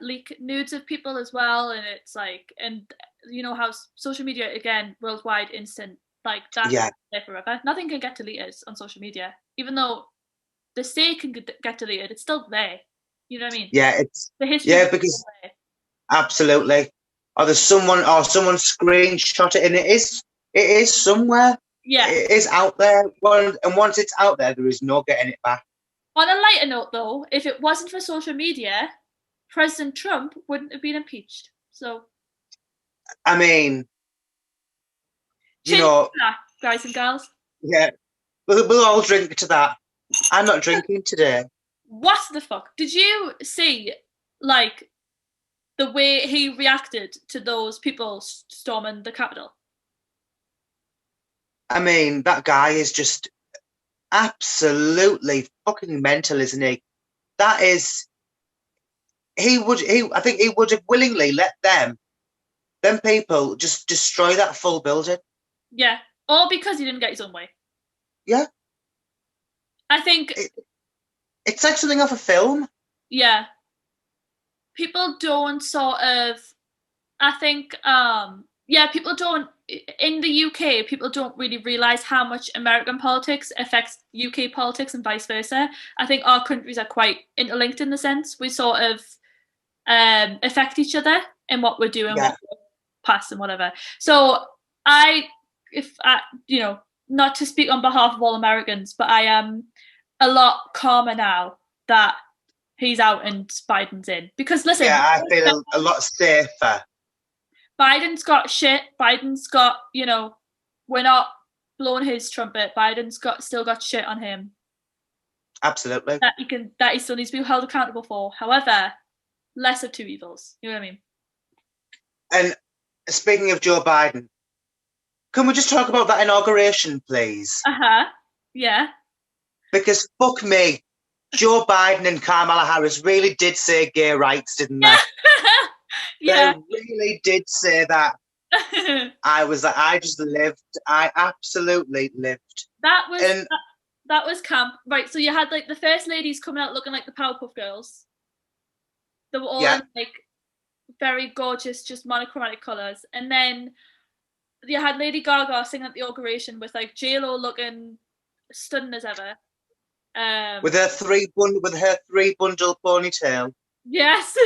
[SPEAKER 1] leak nudes of people as well, and it's like, and you know how social media again worldwide instant like that's there forever. Nothing can get deleted on social media, even though the say can get deleted. It's still there. You know what I mean?
[SPEAKER 2] Yeah, it's
[SPEAKER 1] the history.
[SPEAKER 2] Yeah, because absolutely. Or there's someone screenshot it, and it is somewhere.
[SPEAKER 1] Yeah,
[SPEAKER 2] it is out there. And once it's out there, there is no getting it back.
[SPEAKER 1] On a lighter note, though, if it wasn't for social media, President Trump wouldn't have been impeached. So,
[SPEAKER 2] I mean, you know,
[SPEAKER 1] that, guys and girls.
[SPEAKER 2] Yeah, we'll all drink to that. I'm not drinking today.
[SPEAKER 1] What the fuck? Did you see, like, the way he reacted to those people storming the Capitol?
[SPEAKER 2] I mean, that guy is just absolutely fucking mental, isn't he? That is, I think he would have willingly let them people just destroy that full building.
[SPEAKER 1] Yeah, all because he didn't get his own way.
[SPEAKER 2] Yeah.
[SPEAKER 1] I think
[SPEAKER 2] it's like something off a film.
[SPEAKER 1] Yeah. People don't sort of, I think, people don't, in the UK, people don't really realise how much American politics affects UK politics and vice versa. I think our countries are quite interlinked in the sense we sort of affect each other in what we're doing, what we're past and whatever. So not to speak on behalf of all Americans, but I am a lot calmer now that he's out and Biden's in. Because listen,
[SPEAKER 2] I feel a lot safer.
[SPEAKER 1] Biden's got shit. Biden's got, we're not blowing his trumpet. Biden's still got shit on him.
[SPEAKER 2] Absolutely.
[SPEAKER 1] That he still needs to be held accountable for. However, less of two evils. You know what I mean?
[SPEAKER 2] And speaking of Joe Biden, can we just talk about that inauguration, please?
[SPEAKER 1] Yeah.
[SPEAKER 2] Because fuck me, Joe Biden and Kamala Harris really did say gay rights, didn't they?
[SPEAKER 1] Yeah.
[SPEAKER 2] They really did say that. I just lived. I absolutely lived.
[SPEAKER 1] That was camp. Right, so you had like the first ladies coming out looking like the Powerpuff Girls. They were all in like very gorgeous, just monochromatic colours. And then you had Lady Gaga singing at the inauguration with like J-Lo looking stunning as ever.
[SPEAKER 2] With her three bundle ponytail.
[SPEAKER 1] Yes.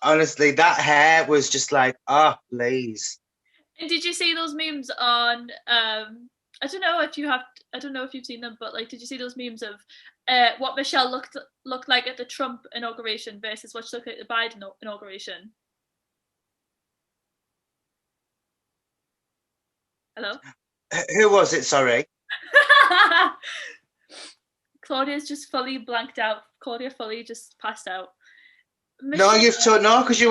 [SPEAKER 2] Honestly, that hair was just like, please.
[SPEAKER 1] And did you see those memes on? I don't know if you've seen them, but like, did you see those memes of what Michelle looked like at the Trump inauguration versus what she looked like at the Biden inauguration? Hello.
[SPEAKER 2] Who was it? Sorry.
[SPEAKER 1] Claudia's just fully blanked out. Claudia fully just passed out.
[SPEAKER 2] No, because you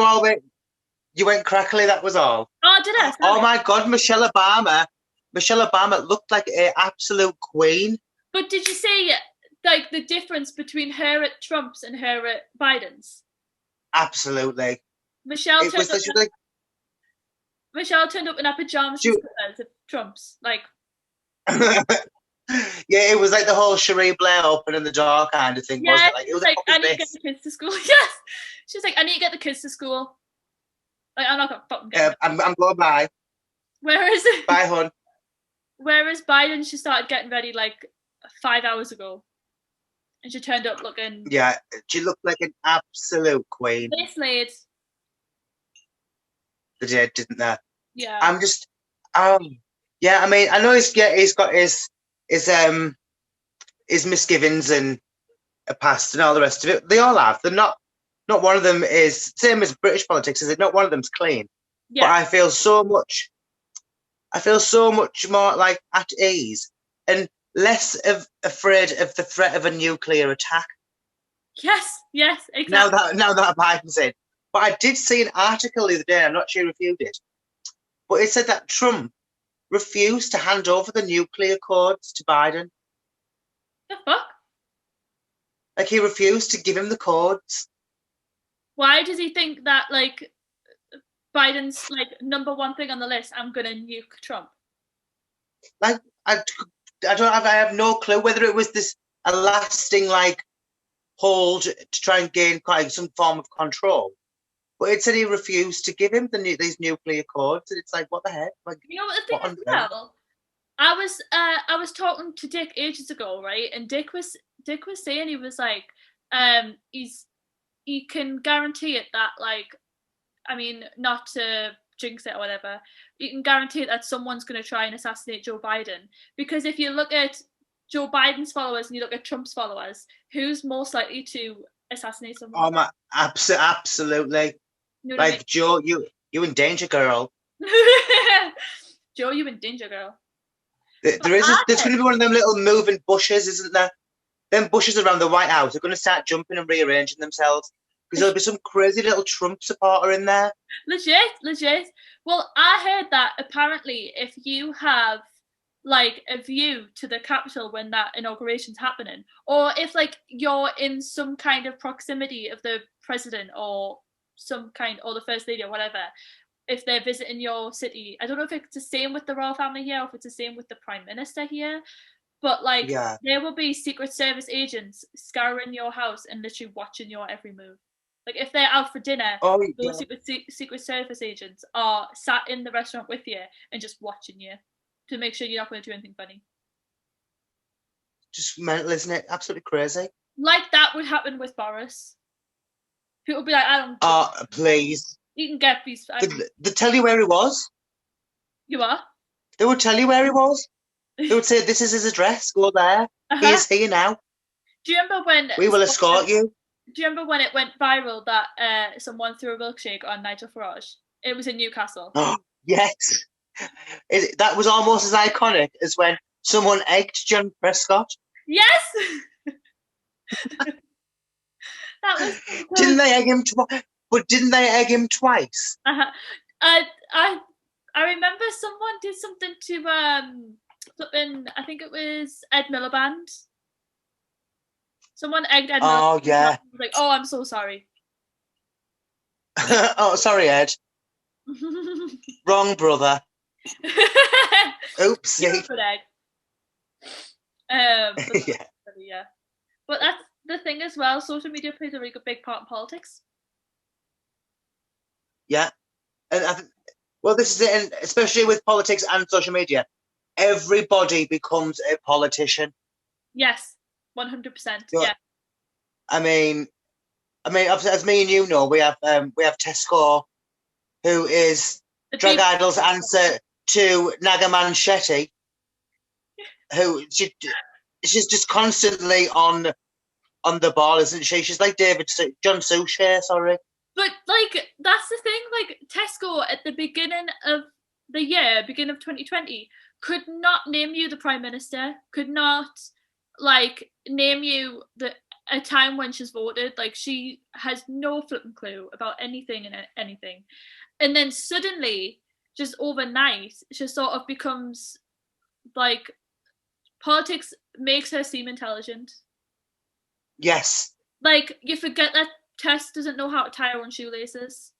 [SPEAKER 2] went crackly. That was all.
[SPEAKER 1] Oh, did I? Sorry.
[SPEAKER 2] Oh my God, Michelle Obama looked like an absolute queen.
[SPEAKER 1] But did you see like the difference between her at Trump's and her at Biden's?
[SPEAKER 2] Absolutely.
[SPEAKER 1] Michelle turned up in her pajamas at Trump's, like.
[SPEAKER 2] Yeah, it was like the whole Cherie Blair open in the door kind of thing, wasn't it? Like, it was
[SPEAKER 1] like, I need to get the kids to school. Yes, she's like, I need to get the kids to school. Like, I'm not gonna fucking get them.
[SPEAKER 2] I'm going by.
[SPEAKER 1] Whereas
[SPEAKER 2] Bye, hon.
[SPEAKER 1] Whereas Biden, she started getting ready like 5 hours ago, and she turned up looking.
[SPEAKER 2] Yeah, she looked like an absolute queen.
[SPEAKER 1] They slayed.
[SPEAKER 2] They did, didn't they?
[SPEAKER 1] Yeah.
[SPEAKER 2] I'm just, yeah. I mean, I know he's got his misgivings and a past and all the rest of it. They all have. They're not one of them is same as British politics. Is it? Not one of them's clean. Yeah. But I feel so much more like at ease and less afraid of the threat of a nuclear attack.
[SPEAKER 1] Yes, exactly.
[SPEAKER 2] Now that Biden's in. But I did see an article the other day, I'm not sure if you did, but it said that Trump refused to hand over the nuclear codes to Biden.
[SPEAKER 1] The fuck?
[SPEAKER 2] Like, he refused to give him the codes.
[SPEAKER 1] Why does he think that, like, Biden's, like, number one thing on the list, I'm gonna nuke Trump?
[SPEAKER 2] Like, I have no clue whether it was a lasting, like, hold to try and gain quite some form of control. But it said he refused to give him these nuclear codes, and it's like, what the heck? Like, you know what the thing is?
[SPEAKER 1] Well, I was talking to Dick ages ago, right? And Dick was saying, he was like, he can guarantee it that, like, I mean, not to jinx it or whatever, you can guarantee it that someone's going to try and assassinate Joe Biden, because if you look at Joe Biden's followers and you look at Trump's followers, who's most likely to assassinate someone?
[SPEAKER 2] Oh my, absolutely. You know, like, I mean? Joe, you in danger, girl.
[SPEAKER 1] Joe, you in danger, girl.
[SPEAKER 2] There's going to be one of them little moving bushes, isn't there? Them bushes around the White House are going to start jumping and rearranging themselves because there'll be some crazy little Trump supporter in there.
[SPEAKER 1] Legit. Well, I heard that apparently if you have like a view to the Capitol when that inauguration's happening, or if like you're in some kind of proximity of the president or the first lady or whatever, if they're visiting your city, I don't know if it's the same with the royal family here or if it's the same with the prime minister here, but like there will be Secret Service agents scouring your house and literally watching your every move. Like if they're out for dinner, those Secret Service agents are sat in the restaurant with you and just watching you to make sure you're not going to do anything funny.
[SPEAKER 2] Just mental, isn't it? Absolutely crazy.
[SPEAKER 1] Like that would happen with Boris. People would be like, I don't.
[SPEAKER 2] Oh, please.
[SPEAKER 1] You can get these.
[SPEAKER 2] They tell you where he was.
[SPEAKER 1] You are?
[SPEAKER 2] They would tell you where he was. They would say, this is his address, go there. He is here now.
[SPEAKER 1] Do you remember when...
[SPEAKER 2] We will escort you.
[SPEAKER 1] Do you remember when it went viral that someone threw a milkshake on Nigel Farage? It was in Newcastle.
[SPEAKER 2] Oh, yes. That was almost as iconic as when someone egged John Prescott.
[SPEAKER 1] Yes! That was...
[SPEAKER 2] Didn't they egg him twice? But didn't they egg him twice?
[SPEAKER 1] I remember someone did something to I think it was Ed Miliband. Someone egged Ed Miliband.
[SPEAKER 2] Oh yeah.
[SPEAKER 1] Like, oh, I'm so sorry.
[SPEAKER 2] Oh, sorry, Ed. Wrong brother. Oops.
[SPEAKER 1] Good egg. But,
[SPEAKER 2] yeah.
[SPEAKER 1] Yeah. But that's the thing as well. Social media plays a really big part in politics.
[SPEAKER 2] Yeah, and well, this is it, and especially with politics and social media, everybody becomes a politician.
[SPEAKER 1] Yes, 100%.
[SPEAKER 2] You know,
[SPEAKER 1] Yeah.
[SPEAKER 2] I mean, as me and you know, we have Tesco, who is
[SPEAKER 1] The
[SPEAKER 2] Drag
[SPEAKER 1] people.
[SPEAKER 2] Idol's answer to Nagaman Shetty, who she's just constantly on the ball, isn't she? She's like John Suchet, sorry.
[SPEAKER 1] But like that's the thing. Like Tesco at the beginning of the year, beginning of 2020, could not name you the prime minister. Could not like name you a time when she's voted. Like she has no flipping clue about anything and anything. And then suddenly, just overnight, she sort of becomes like politics makes her seem intelligent.
[SPEAKER 2] Yes.
[SPEAKER 1] Like you forget that Tess doesn't know how to tie her own shoelaces.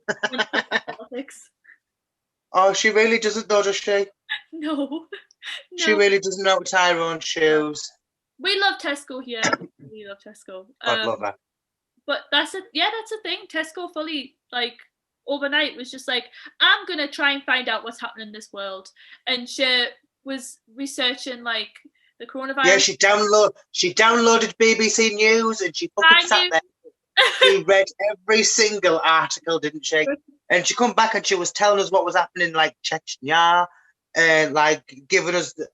[SPEAKER 1] Politics.
[SPEAKER 2] Oh, she really doesn't know, does she?
[SPEAKER 1] No.
[SPEAKER 2] She really doesn't know how to tie her own shoes.
[SPEAKER 1] We love Tesco here. We love Tesco.
[SPEAKER 2] God love her.
[SPEAKER 1] But that's the thing. Tesco fully like overnight was just like, I'm gonna try and find out what's happening in this world. And she was researching like the coronavirus.
[SPEAKER 2] Yeah, she downloaded BBC News and she fucking sat there. She read every single article, didn't she? And she come back and she was telling us what was happening, like Chechnya, and like giving us the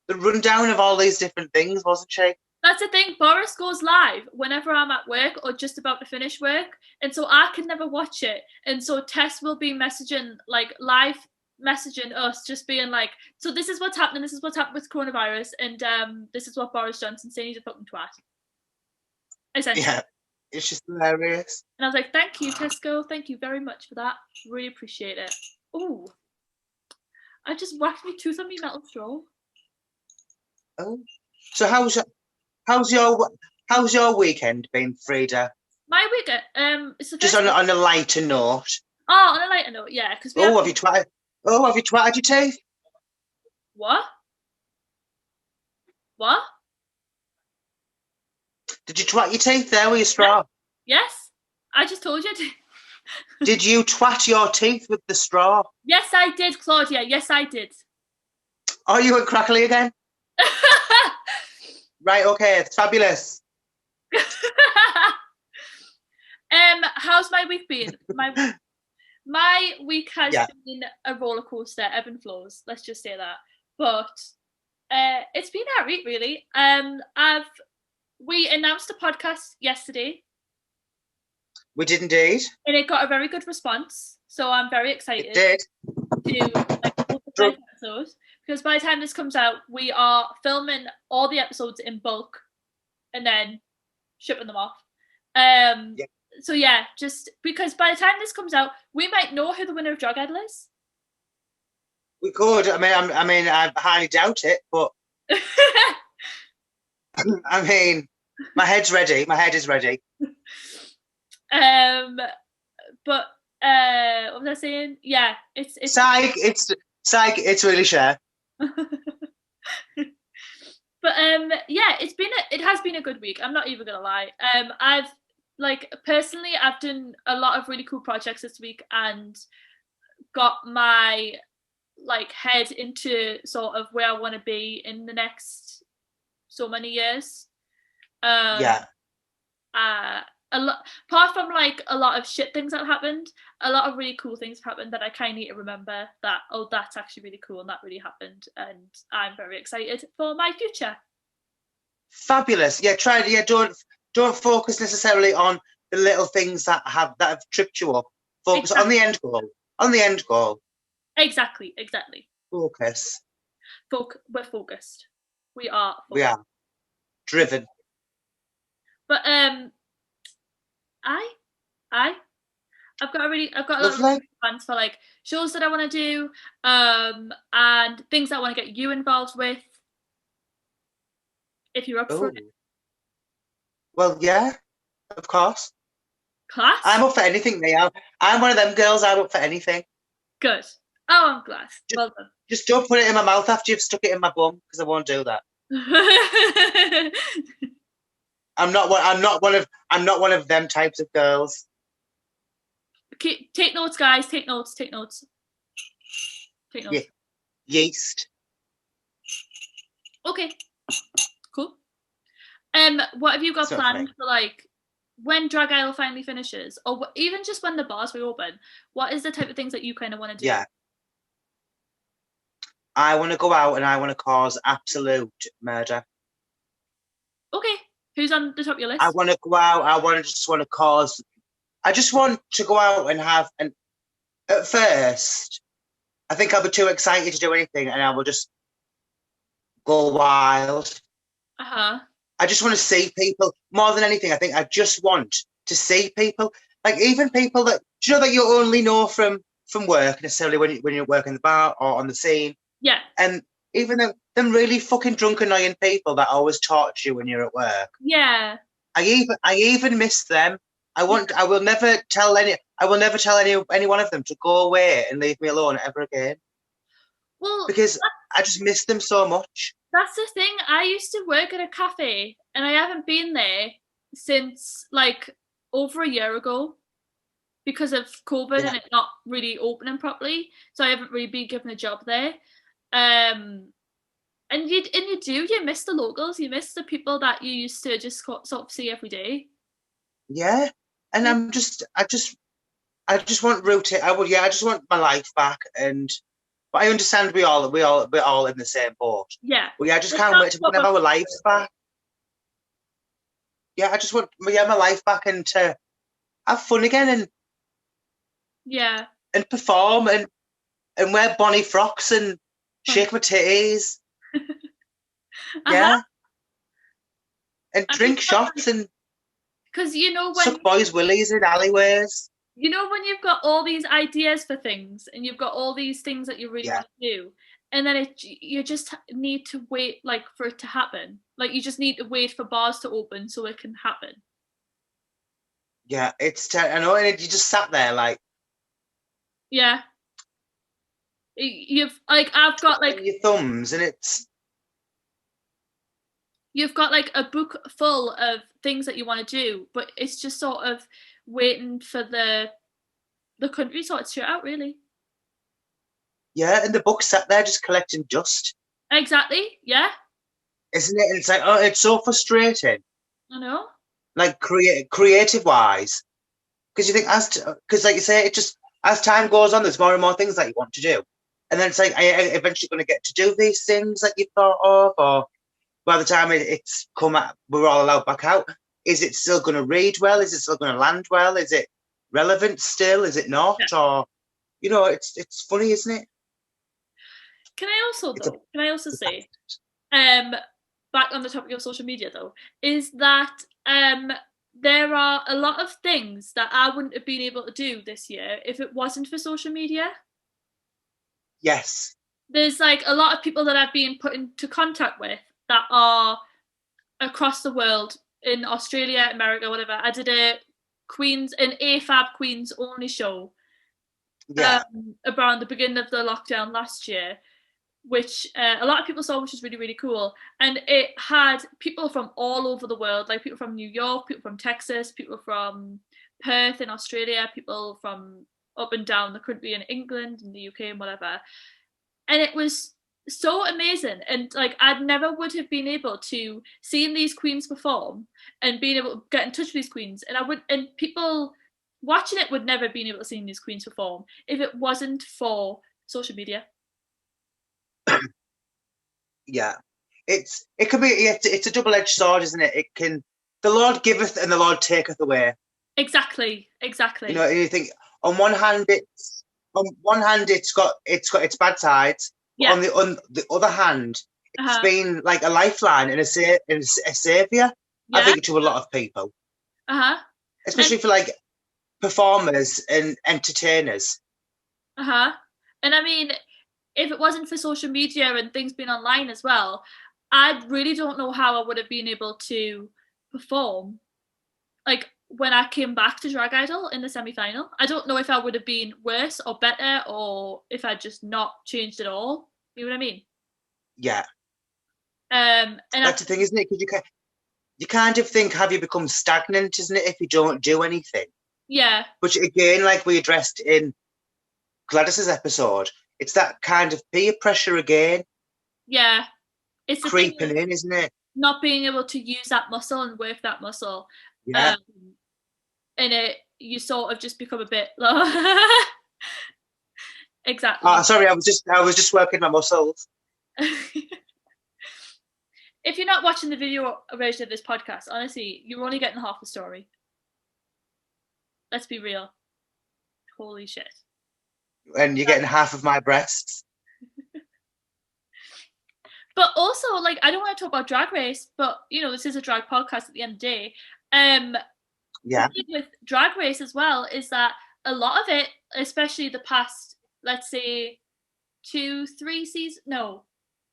[SPEAKER 2] rundown of all these different things, wasn't she?
[SPEAKER 1] That's the thing. Boris goes live whenever I'm at work or just about to finish work, and so I can never watch it. And so Tess will be messaging like live messaging us, just being like, so this is what's happening, this is what's happening with coronavirus, and this is what Boris Johnson's saying, he's a fucking twat. Essentially.
[SPEAKER 2] Yeah, it's just hilarious.
[SPEAKER 1] And I was like, thank you, Tesco, thank you very much for that. Really appreciate it. Oh, I just whacked my tooth on my metal straw.
[SPEAKER 2] Oh, so how's your weekend been, Frida?
[SPEAKER 1] My weekend, it's
[SPEAKER 2] just on a lighter note.
[SPEAKER 1] Oh, on a lighter note, yeah, because
[SPEAKER 2] have you twatted your teeth?
[SPEAKER 1] What? What?
[SPEAKER 2] Did you twat your teeth there with your straw?
[SPEAKER 1] Yes, I just told you.
[SPEAKER 2] Did you twat your teeth with the straw?
[SPEAKER 1] Yes, I did, Claudia. Yes, I did.
[SPEAKER 2] Oh, you went crackly again? Right, okay, it's fabulous.
[SPEAKER 1] How's my week been? My week has been a roller coaster, ebb and flows. Let's just say that. But it's been a week, really. We announced a podcast yesterday.
[SPEAKER 2] We did indeed,
[SPEAKER 1] and it got a very good response. So I'm very excited.
[SPEAKER 2] It
[SPEAKER 1] did. To episode, because by the time this comes out, we are filming all the episodes in bulk and then shipping them off. So yeah, just because by the time this comes out, we might know who the winner of Drag Idol is.
[SPEAKER 2] We could. I mean, I highly doubt it, but I mean, my head's ready. My head is ready.
[SPEAKER 1] But what was I saying? Yeah, it's
[SPEAKER 2] psych. It's really share.
[SPEAKER 1] But yeah, it has been a good week. I'm not even gonna lie. I've done a lot of really cool projects this week and got my head into sort of where I want to be in the next so many years. Apart from a lot of shit things that happened, a lot of really cool things happened that I kind of need to remember that, oh, that's actually really cool and that really happened, and I'm very excited for my future.
[SPEAKER 2] Fabulous. Yeah, don't focus necessarily on the little things that have tripped you up. Focus on the end goal. On the end goal.
[SPEAKER 1] Exactly.
[SPEAKER 2] Focus.
[SPEAKER 1] We're focused. We are focused.
[SPEAKER 2] We are driven.
[SPEAKER 1] But I've got a lot of plans for shows that I want to do, and things that I want to get you involved with. If you're up for it.
[SPEAKER 2] Well, yeah, of course.
[SPEAKER 1] Class?
[SPEAKER 2] I'm up for anything, Mia. I'm one of them girls. I'm up for anything. Good.
[SPEAKER 1] Oh, I'm glad. Well done.
[SPEAKER 2] Just don't put it in my mouth after you've stuck it in my bum, because I won't do that. I'm not one of them types of girls.
[SPEAKER 1] Take notes, guys. Take notes. Take notes. Take
[SPEAKER 2] Yeah.
[SPEAKER 1] notes.
[SPEAKER 2] Yeast.
[SPEAKER 1] Okay. Cool. What have you got planned for like when Drag Idol finally finishes, or even just when the bars reopen? What is the type of things that you kind of want to do?
[SPEAKER 2] Yeah. I want to go out and I want to cause absolute murder.
[SPEAKER 1] Okay. Who's on the top of your list?
[SPEAKER 2] I want to go out. I just want to cause. I just want to go out and have. And at first, I think I'll be too excited to do anything, and I will just go wild. I just want to see people more than anything. I think I just want to see people, like even people that that you only know from work necessarily when you're working the bar or on the scene.
[SPEAKER 1] Yeah.
[SPEAKER 2] And even them really fucking drunk, annoying people that always torture you when you're at work.
[SPEAKER 1] Yeah.
[SPEAKER 2] I even miss them. I will never tell any one of them to go away and leave me alone ever again.
[SPEAKER 1] Well,
[SPEAKER 2] because I just miss them so much.
[SPEAKER 1] That's the thing. I used to work at a cafe and I haven't been there since like over a year ago because of COVID and it not really opening properly. So I haven't really been given a job there. And you miss the locals, you miss the people that you used to just sort of see every day.
[SPEAKER 2] Yeah. And I just want routine. I just want my life back. But I understand we're all in the same boat.
[SPEAKER 1] Yeah.
[SPEAKER 2] Well, yeah, I just can't wait to have our lives back. Yeah, I just want my life back and to have fun again and perform and wear bonny frocks and shake my titties. Yeah. And drink shots and
[SPEAKER 1] because when
[SPEAKER 2] suck boys' willies in alleyways.
[SPEAKER 1] When you've got all these ideas for things and you've got all these things that you really want to do, and then you just need to wait like for it to happen. Like you just need to wait for bars to open so it can happen.
[SPEAKER 2] Yeah, I know, and you just sat there like.
[SPEAKER 1] Yeah. I've got like
[SPEAKER 2] your thumbs, and
[SPEAKER 1] you've got like a book full of things that you want to do, but it's just sort of waiting for the country sort of shit out, really.
[SPEAKER 2] Yeah, and the book sat there just collecting dust.
[SPEAKER 1] Exactly. Yeah.
[SPEAKER 2] Isn't it? And it's like, oh, it's so frustrating.
[SPEAKER 1] I know.
[SPEAKER 2] Like creative wise, because you think because like you say, it just as time goes on, there's more and more things that you want to do, and then it's like, are you eventually going to get to do these things that you thought of, or by the time it's come out, we're all allowed back out, is it still going to read well? Is it still going to land well? Is it relevant still? Is it not? Yeah. Or it's funny, isn't it?
[SPEAKER 1] Can I also say, back on the topic of social media though, is that there are a lot of things that I wouldn't have been able to do this year if it wasn't for social media.
[SPEAKER 2] Yes.
[SPEAKER 1] There's like a lot of people that I've been put into contact with that are across the world, in Australia, America, whatever. I did an AFAB Queens only show around the beginning of the lockdown last year, which a lot of people saw, which was really, really cool. And it had people from all over the world, like people from New York, people from Texas, people from Perth in Australia, people from up and down the country in England and the UK and whatever. And it was so amazing. And like I never would have been able to see these queens perform and being able to get in touch with these queens. And people watching it would never have been able to see these queens perform if it wasn't for social media.
[SPEAKER 2] Yeah, it's a double-edged sword, isn't it? The Lord giveth and the Lord taketh away.
[SPEAKER 1] Exactly.
[SPEAKER 2] You think on one hand it's got its bad sides. Yeah. On the other hand, it's been like a lifeline and a savior. Yeah. I think to a lot of people. Especially for like performers and entertainers.
[SPEAKER 1] And I mean, if it wasn't for social media and things being online as well, I really don't know how I would have been able to perform. Like when I came back to Drag Idol in the semi-final, I don't know if I would have been worse or better, or if I'd just not changed at all. You know what I mean?
[SPEAKER 2] Yeah.
[SPEAKER 1] And
[SPEAKER 2] that's the thing, isn't it? Because you kind of think, have you become stagnant, isn't it, if you don't do anything?
[SPEAKER 1] Yeah.
[SPEAKER 2] Which again, like we addressed in Gladys's episode, it's that kind of peer pressure again.
[SPEAKER 1] Yeah. It's the thing
[SPEAKER 2] Creeping in, isn't it?
[SPEAKER 1] not being able to use that muscle and work that muscle.
[SPEAKER 2] Yeah.
[SPEAKER 1] And you sort of just become a bit exactly.
[SPEAKER 2] Oh, sorry, I was just working my muscles.
[SPEAKER 1] If you're not watching the video version of this podcast, honestly, you're only getting half the story. Let's be real. Holy shit.
[SPEAKER 2] And you're getting half of my breasts.
[SPEAKER 1] But also, like, I don't want to talk about Drag Race, but this is a drag podcast at the end of the day.
[SPEAKER 2] Yeah.
[SPEAKER 1] With Drag Race as well is that a lot of it, especially the past, let's say, 2-3 seasons. No,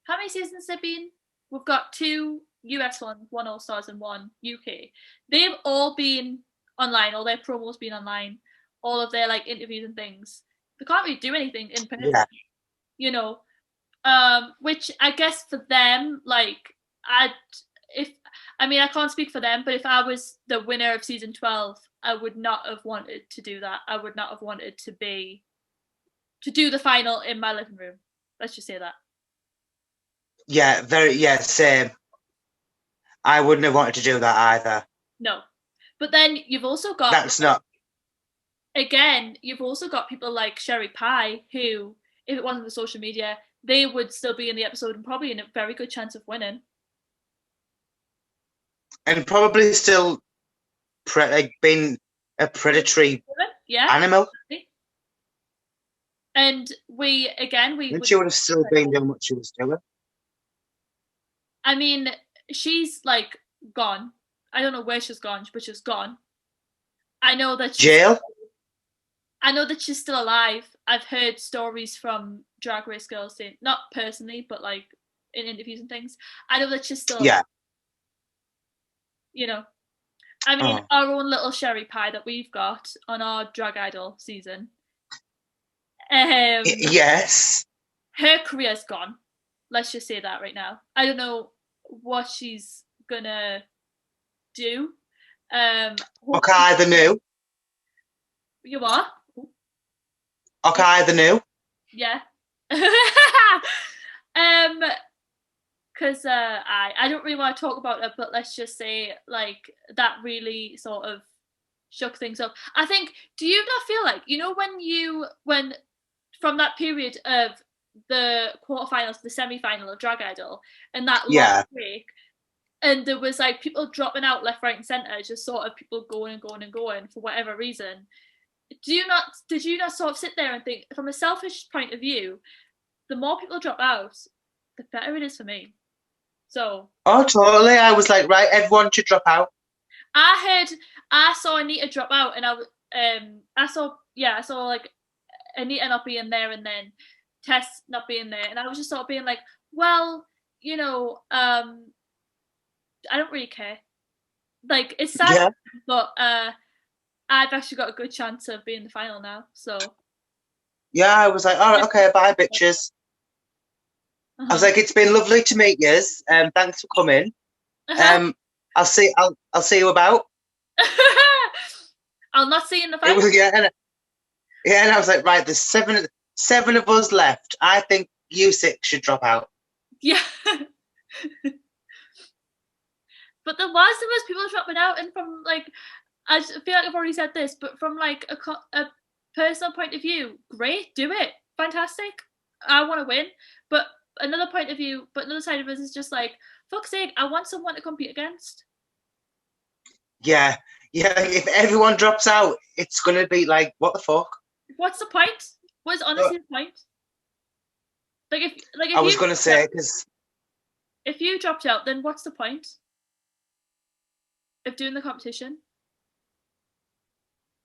[SPEAKER 1] how many seasons have there been? We've got 2 US ones, 1 All Stars and 1 UK. They've all been online. All their promos been online. All of their like interviews and things. They can't really do anything in person. Yeah. Which I guess for them, like, I can't speak for them, but if I was the winner of season 12, I would not have wanted to do that. I would not have wanted to do the final in my living room. Let's just say that.
[SPEAKER 2] Yeah, same. I wouldn't have wanted to do that either.
[SPEAKER 1] No. But then you've also got...
[SPEAKER 2] That's not...
[SPEAKER 1] Again, you've also got people like Sherry Pie, who, if it wasn't for social media, they would still be in the episode and probably in a very good chance of winning.
[SPEAKER 2] And probably still being a predatory animal.
[SPEAKER 1] And she
[SPEAKER 2] would have still been doing what she was doing.
[SPEAKER 1] I mean, she's like gone. I don't know where she's gone, but she's gone. I know that
[SPEAKER 2] jail.
[SPEAKER 1] I know that she's still alive. I've heard stories from Drag Race girls saying, not personally, but like in interviews and things. I know that she's still alive. I mean, our own little Sherry Pie that we've got on our Drag Idol season.
[SPEAKER 2] Yes.
[SPEAKER 1] Her career's gone. Let's just say that right now. I don't know what she's gonna do.
[SPEAKER 2] Okay, the new.
[SPEAKER 1] You are?
[SPEAKER 2] Okay, the new.
[SPEAKER 1] Yeah. Because I don't really want to talk about it, but let's just say like that really sort of shook things up. I think. Do you not feel like when from that period of the quarterfinals, the semi-final of Drag Idol, and that long break, and there was like people dropping out left, right, and centre, just sort of people going and going and going for whatever reason. Did you not sort of sit there and think, from a selfish point of view, the more people drop out, the better it is for me? So. Oh,
[SPEAKER 2] totally. I was like, right, everyone should drop out.
[SPEAKER 1] I saw Anita drop out, and I saw like Anita not being there, and then Tess not being there, and I was just sort of being like, well, I don't really care. Like, it's sad, but I've actually got a good chance of being in the final now, so.
[SPEAKER 2] Yeah, I was like, all right, okay, bye, bitches. I was like, it's been lovely to meet you. Thanks for coming. I'll see you about.
[SPEAKER 1] I'll not see you in the final.
[SPEAKER 2] And I was like, right, there's seven of us left. I think you 6 should drop out.
[SPEAKER 1] Yeah. But there was people dropping out, and from like, I feel like I've already said this, but from like a personal point of view, great, do it, fantastic. I want to win, but another side of us is just like, fuck's sake, I want someone to compete against.
[SPEAKER 2] Yeah. If everyone drops out, it's gonna be like, what the fuck?
[SPEAKER 1] What's the point? What is honestly the point? If
[SPEAKER 2] I was gonna say, because
[SPEAKER 1] if you dropped out, then what's the point of doing the competition?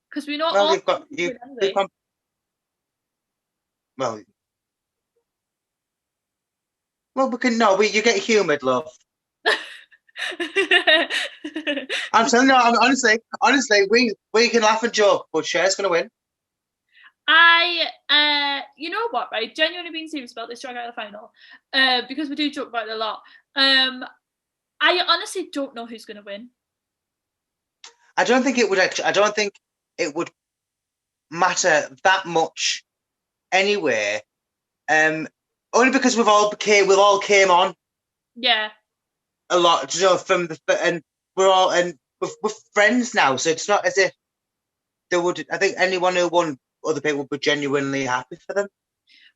[SPEAKER 1] Because we know
[SPEAKER 2] well, you get humoured, love. I'm telling you, honestly, we can laugh and joke, but Cher's gonna win.
[SPEAKER 1] You know what, right? Genuinely being serious about this Drag Out of the final, because we do joke about it a lot. I honestly don't know who's gonna win.
[SPEAKER 2] I don't think it would actually. I don't think it would matter that much anyway. Only because we've all came on
[SPEAKER 1] Yeah.
[SPEAKER 2] a lot, from and we're friends now, so it's not as if they would. I think anyone who won other people would be genuinely happy for them.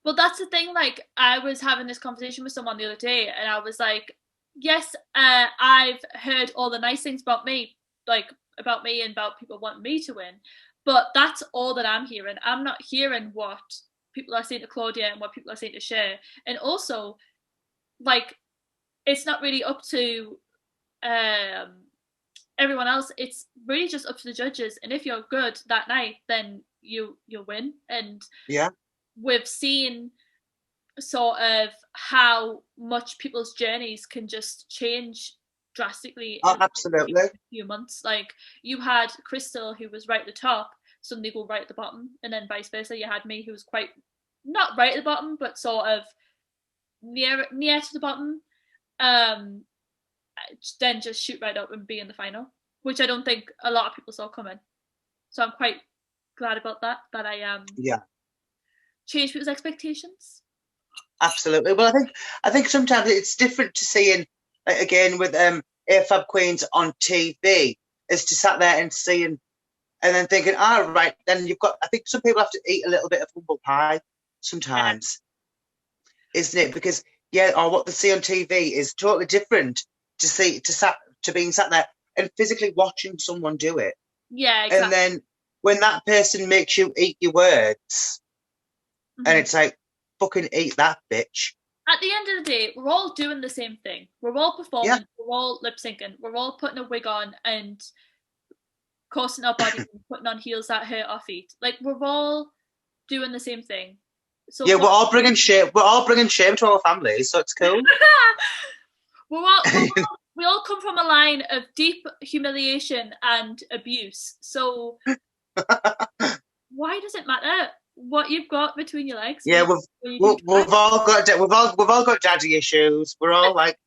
[SPEAKER 1] Well, that's the thing. Like, I was having this conversation with someone the other day, and I was like, yes, I've heard all the nice things about me, and about people wanting me to win, but that's all that I'm hearing. I'm not hearing what people are saying to Claudia and what people are saying to Cher. And also, like, it's not really up to everyone else. It's really just up to the judges. And if you're good that night, then you'll win. And
[SPEAKER 2] yeah,
[SPEAKER 1] we've seen sort of how much people's journeys can just change drastically in
[SPEAKER 2] absolutely
[SPEAKER 1] a few months. Like, you had Crystal, who was right at the top, suddenly go right at the bottom, and then vice versa. You had me, who was quite not right at the bottom, but sort of near to the bottom. Then just shoot right up and be in the final, which I don't think a lot of people saw coming. So I'm quite glad about that I changed people's expectations.
[SPEAKER 2] Absolutely. Well, I think sometimes it's different to seeing, like, again with AFAB Queens on TV, is to sat there and seeing and then thinking, right, then you've got. I think some people have to eat a little bit of humble pie sometimes, isn't it? Because or what they see on TV is totally different to being sat there and physically watching someone do it.
[SPEAKER 1] Yeah, exactly.
[SPEAKER 2] And then when that person makes you eat your words, and it's like, fucking eat that, bitch.
[SPEAKER 1] At the end of the day, we're all doing the same thing. We're all performing. We're all lip syncing. We're all putting a wig on and corsing our bodies and putting on heels that hurt our feet. Like, we're all doing the same thing. So
[SPEAKER 2] we're all bringing shame. We're all bringing shame to our families, so it's cool.
[SPEAKER 1] We all come from a line of deep humiliation and abuse. So why does it matter what you've got between your legs?
[SPEAKER 2] Yeah, we've all got daddy issues. We're all like,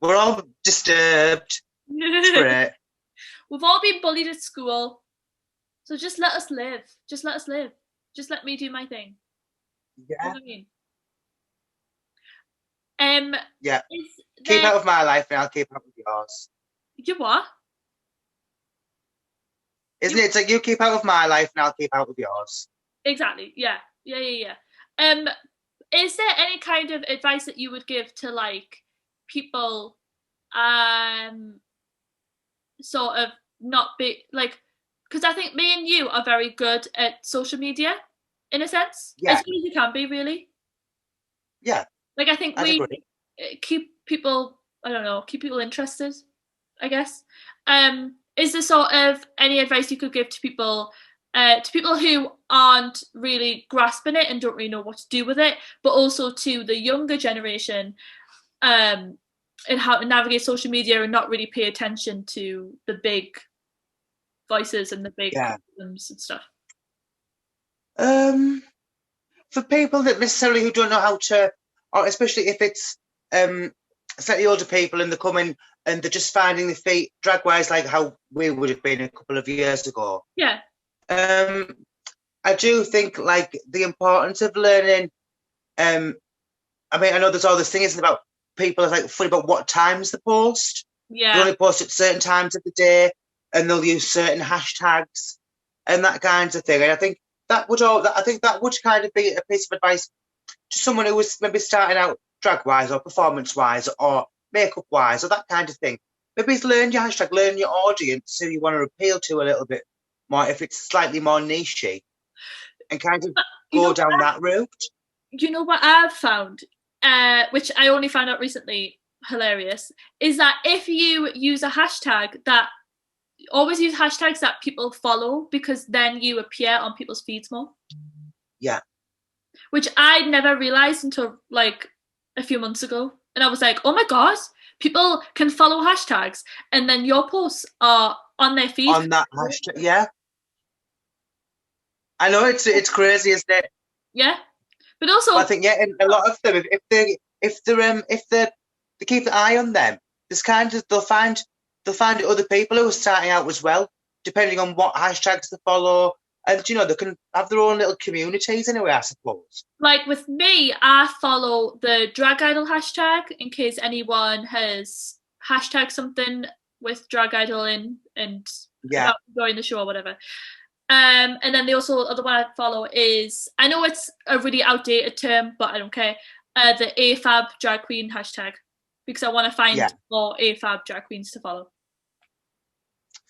[SPEAKER 2] we're all disturbed. It's great.
[SPEAKER 1] We've all been bullied at school, so just let us live. Just let us live. Just let me do my thing.
[SPEAKER 2] Yeah.
[SPEAKER 1] You know what I mean?
[SPEAKER 2] Yeah. Keep out of my life and I'll keep out of yours.
[SPEAKER 1] You what?
[SPEAKER 2] Isn't it? It's like, you keep out of my life and I'll keep out of yours.
[SPEAKER 1] Exactly. Yeah. Is there any kind of advice that you would give to, like, people sort of not be like, because I think me and you are very good at social media in a sense, as good as you can be, really.
[SPEAKER 2] Yeah.
[SPEAKER 1] Like, I think we keep people interested, I guess. Is there sort of any advice you could give to people who aren't really grasping it and don't really know what to do with it, but also to the younger generation, and how to navigate social media and not really pay attention to the big voices and the big problems and stuff?
[SPEAKER 2] For people that necessarily who don't know how to, or especially if it's slightly older people and they're coming and they're just finding their feet drag-wise, like how we would have been a couple of years ago.
[SPEAKER 1] Yeah.
[SPEAKER 2] I do think, like, the importance of learning. I mean, I know there's all this thing, isn't about people are like funny about what times they post.
[SPEAKER 1] Yeah.
[SPEAKER 2] They only post at certain times of the day, and they'll use certain hashtags and that kind of thing. And I think that would kind of be a piece of advice to someone who was maybe starting out drag-wise or performance-wise or makeup-wise or that kind of thing. Maybe learn your hashtag, learn your audience who you want to appeal to a little bit more if it's slightly more niche-y, and kind of go down that route.
[SPEAKER 1] You know what I've found, which I only found out recently, hilarious, is that if you use a hashtag, that always use hashtags that people follow, because then you appear on people's feeds more.
[SPEAKER 2] Yeah.
[SPEAKER 1] Which I'd never realised until like a few months ago. And I was like, oh my God, people can follow hashtags and then your posts are on their feed.
[SPEAKER 2] On that hashtag, yeah. I know it's crazy, isn't it?
[SPEAKER 1] Yeah. But also,
[SPEAKER 2] I think and a lot of them, if they keep an eye on them, there's kind of they'll find other people who are starting out as well depending on what hashtags they follow. And, you know, they can have their own little communities anyway, I suppose.
[SPEAKER 1] Like with me, I follow the drag idol hashtag in case anyone has hashtag something with drag idol in and
[SPEAKER 2] Yeah.
[SPEAKER 1] about joining the show or whatever. And then the other one I follow is, I know it's a really outdated term, but I don't care. The AFAB drag queen hashtag, because I want to find more AFAB drag queens to follow.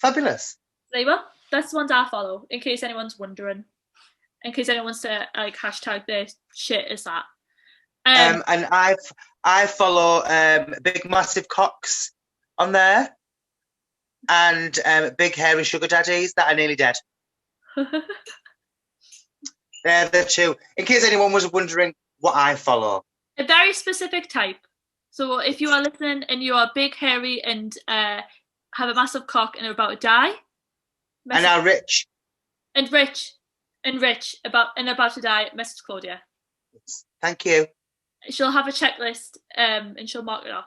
[SPEAKER 2] Fabulous.
[SPEAKER 1] There you go. That's the ones I follow, in case anyone's wondering. In case anyone wants to like hashtag their shit as that.
[SPEAKER 2] And I follow Big Massive Cocks on there, and Big Hairy Sugar Daddies that are nearly dead. They're the two. In case anyone was wondering what I follow.
[SPEAKER 1] A very specific type. So if you are listening and you are big, hairy, and have a massive cock and are about to die,
[SPEAKER 2] and are rich.
[SPEAKER 1] And about to die, message Claudia.
[SPEAKER 2] Thank you.
[SPEAKER 1] She'll have a checklist and she'll mark it off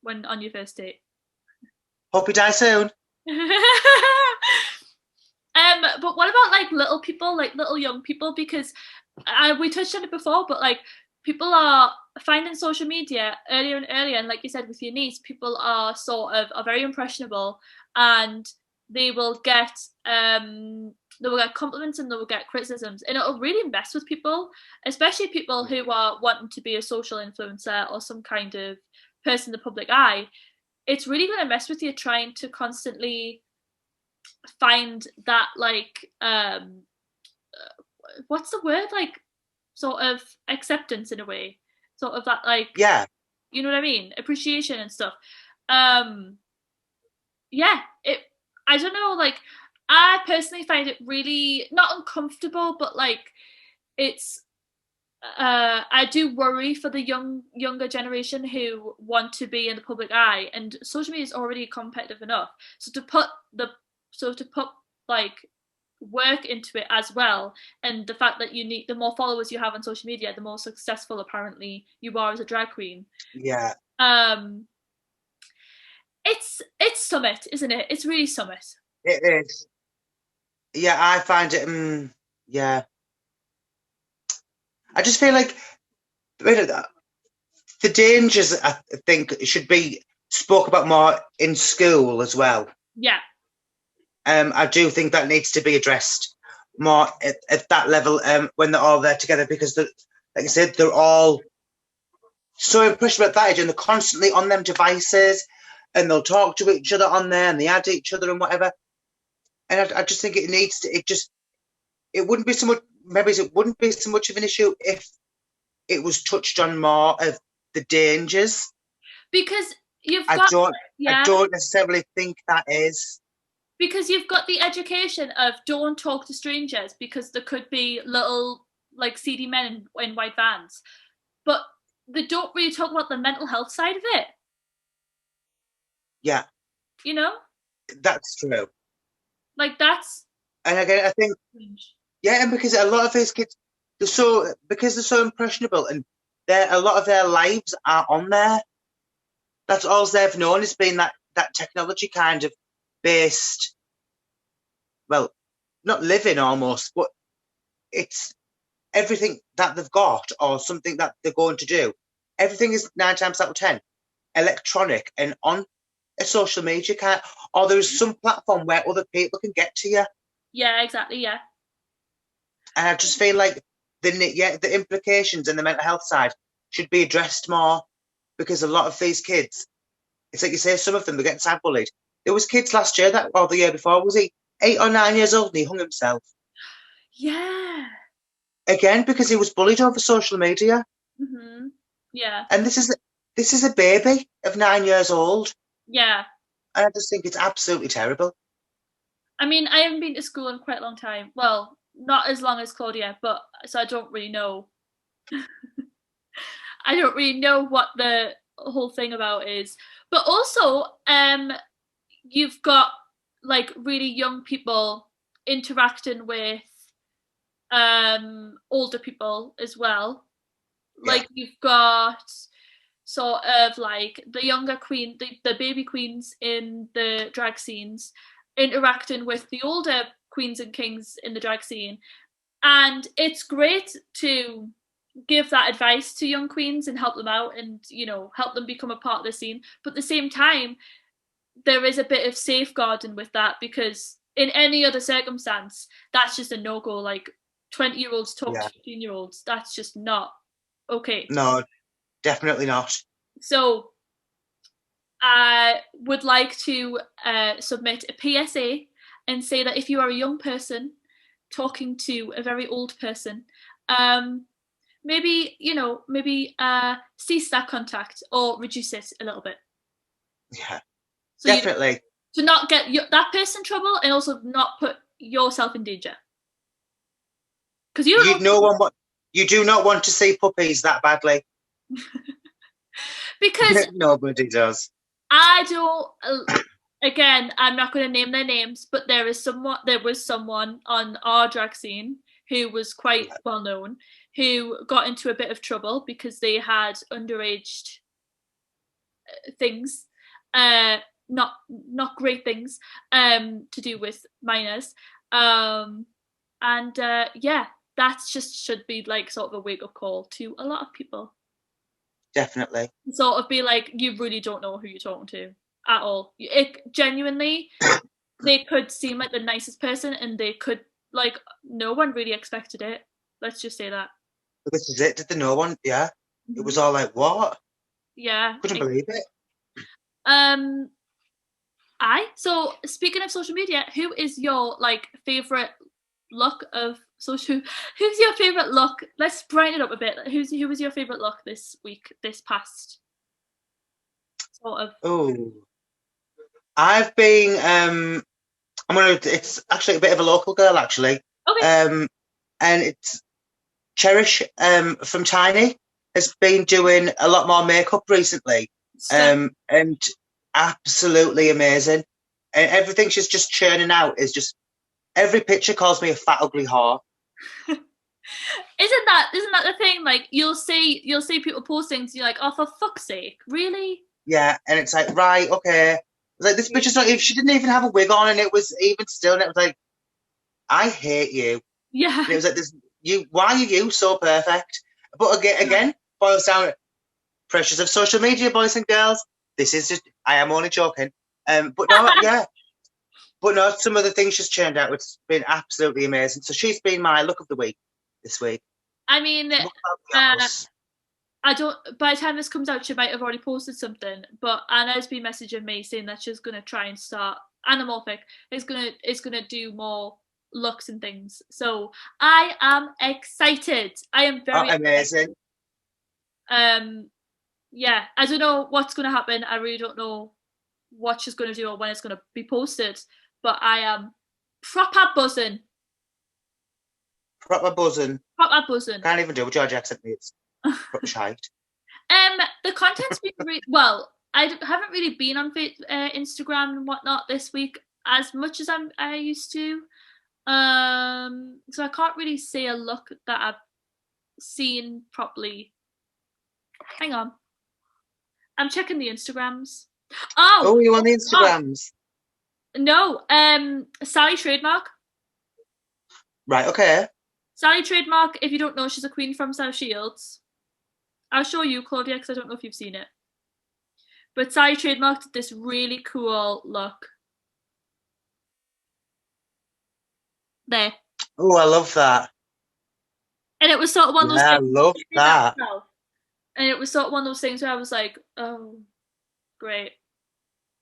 [SPEAKER 1] when on your first date.
[SPEAKER 2] Hope you die soon.
[SPEAKER 1] But what about like little people, like little young people? Because we touched on it before, but like people are finding social media earlier and earlier, and like you said with your niece, people are are very impressionable, and they will get compliments and they will get criticisms, and it'll really mess with people, especially people who are wanting to be a social influencer or some kind of person in the public eye. It's really going to mess with you trying to constantly find that like what's the word, like sort of acceptance in a way, sort of that like,
[SPEAKER 2] yeah,
[SPEAKER 1] you know what I mean, appreciation and stuff. I don't know, like I personally find it really not uncomfortable, but like it's I do worry for the younger generation who want to be in the public eye, and social media is already competitive enough. So to put like work into it as well, and the fact that you need, the more followers you have on social media, the more successful apparently you are as a drag queen.
[SPEAKER 2] Yeah.
[SPEAKER 1] It's summit, isn't it? It's really summit.
[SPEAKER 2] It is. Yeah, I find it. Yeah. I just feel like the dangers, I think, should be spoke about more in school as well.
[SPEAKER 1] Yeah.
[SPEAKER 2] I do think that needs to be addressed more at that level when they're all there together, because, like I said, they're all so impressionable at that age, and they're constantly on them devices, and they'll talk to each other on there, and they add each other and whatever. And I just think it needs to. It wouldn't be so much. Maybe it wouldn't be so much of an issue if it was touched on more of the dangers.
[SPEAKER 1] Because
[SPEAKER 2] I don't necessarily think that is.
[SPEAKER 1] Because you've got the education of don't talk to strangers, because there could be little like seedy men in white vans, but they don't really talk about the mental health side of it.
[SPEAKER 2] Yeah.
[SPEAKER 1] You know? That's
[SPEAKER 2] true.
[SPEAKER 1] Like that's.
[SPEAKER 2] And again, I think. Yeah, and because a lot of these kids, they're so impressionable, and a lot of their lives are on there. That's all they've known, has been that technology kind of based, well, not living almost, but it's everything that they've got or something that they're going to do. Everything is 9 times out of 10 electronic and on a social media kind, or there's some platform where other people can get to you.
[SPEAKER 1] Yeah, exactly. Yeah.
[SPEAKER 2] And I just feel like the implications and the mental health side should be addressed more, because a lot of these kids, it's like you say, some of them, they're getting cyberbullied. There was kids last year or the year before, was he 8 or 9 years old, and he hung himself?
[SPEAKER 1] Yeah.
[SPEAKER 2] Again, because he was bullied over social media.
[SPEAKER 1] Mm-hmm. Yeah.
[SPEAKER 2] And this is a baby of 9 years old.
[SPEAKER 1] Yeah.
[SPEAKER 2] And I just think it's absolutely terrible.
[SPEAKER 1] I mean, I haven't been to school in quite a long time. Well, not as long as Claudia, but so I don't really know. I don't really know what the whole thing about is. But also, you've got like really young people interacting with older people as well. Yeah. Like you've got sort of like the younger queen, the baby queens in the drag scenes interacting with the older queens and kings in the drag scene. And it's great to give that advice to young queens and help them out and, you know, help them become a part of the scene. But at the same time, there is a bit of safeguarding with that, because in any other circumstance, that's just a no-go. Like 20-year-olds talk to 15-year-olds. That's just not okay.
[SPEAKER 2] No, definitely not.
[SPEAKER 1] So I would like to submit a PSA and say that if you are a young person talking to a very old person, maybe, you know, maybe cease that contact or reduce it a little bit.
[SPEAKER 2] Yeah,
[SPEAKER 1] So
[SPEAKER 2] definitely.
[SPEAKER 1] To not get that person in trouble and also not put yourself in danger. Because you
[SPEAKER 2] do not want to see puppies that badly.
[SPEAKER 1] Because
[SPEAKER 2] nobody does.
[SPEAKER 1] I don't. Again, I'm not going to name their names, but there was someone on our drag scene who was quite well known, who got into a bit of trouble because they had underage things, not great things, to do with minors, and yeah, that just should be like sort of a wake up call to a lot of people.
[SPEAKER 2] Definitely.
[SPEAKER 1] Sort of be like, you really don't know who you're talking to at all. It genuinely, they could seem like the nicest person, and they could, like, no one really expected it. Let's just say that.
[SPEAKER 2] This is it. Did the no one? Yeah. It was all like, what?
[SPEAKER 1] Yeah.
[SPEAKER 2] Couldn't believe it.
[SPEAKER 1] So speaking of social media, who is your like favorite look of social? Who's your favorite look? Let's brighten it up a bit. Who was your favorite look this week? This past sort of.
[SPEAKER 2] Oh, I've been. It's actually a bit of a local girl, actually.
[SPEAKER 1] Okay.
[SPEAKER 2] And it's Cherish. From Tiny has been doing a lot more makeup recently. And absolutely amazing. And everything she's just churning out is just, every picture calls me a fat ugly whore.
[SPEAKER 1] Isn't that the thing? Like, you'll see people post things, you're like, oh, for fuck's sake, really?
[SPEAKER 2] Yeah, and it's like, right, okay. Like, this bitch is not even, she didn't even have a wig on, and it was even still, and it was like, I hate you.
[SPEAKER 1] Yeah.
[SPEAKER 2] And it was like, why are you so perfect? But again, boils down, pressures of social media, boys and girls. This is just, I am only joking. But no, yeah. But no, some of the things she's churned out, it's been absolutely amazing. So she's been my look of the week this week.
[SPEAKER 1] I mean, I don't. By the time this comes out, she might have already posted something. But Anna's been messaging me saying that she's gonna try and start. Anamorphic is gonna do more looks and things. So I am excited. I am very
[SPEAKER 2] amazing.
[SPEAKER 1] Yeah, I don't know what's gonna happen. I really don't know what she's gonna do or when it's gonna be posted. But I am proper buzzing.
[SPEAKER 2] Proper buzzing.
[SPEAKER 1] Proper buzzing.
[SPEAKER 2] Can't even do a George accent. It's proper shite.
[SPEAKER 1] The content's been well. I haven't really been on Instagram and whatnot this week as much as I used to. So I can't really say a look that I've seen properly. Hang on. I'm checking the Instagrams. Oh,
[SPEAKER 2] you on the Instagrams?
[SPEAKER 1] No, Sally Trademark.
[SPEAKER 2] Right, okay.
[SPEAKER 1] Sally Trademark, if you don't know, she's a queen from South Shields. I'll show you, Claudia, because I don't know if you've seen it. But Sally Trademark did this really cool look. There.
[SPEAKER 2] Oh, I love that.
[SPEAKER 1] And it was sort of one of those things.
[SPEAKER 2] I love that.
[SPEAKER 1] And it was sort of one of those things where I was like, oh, great.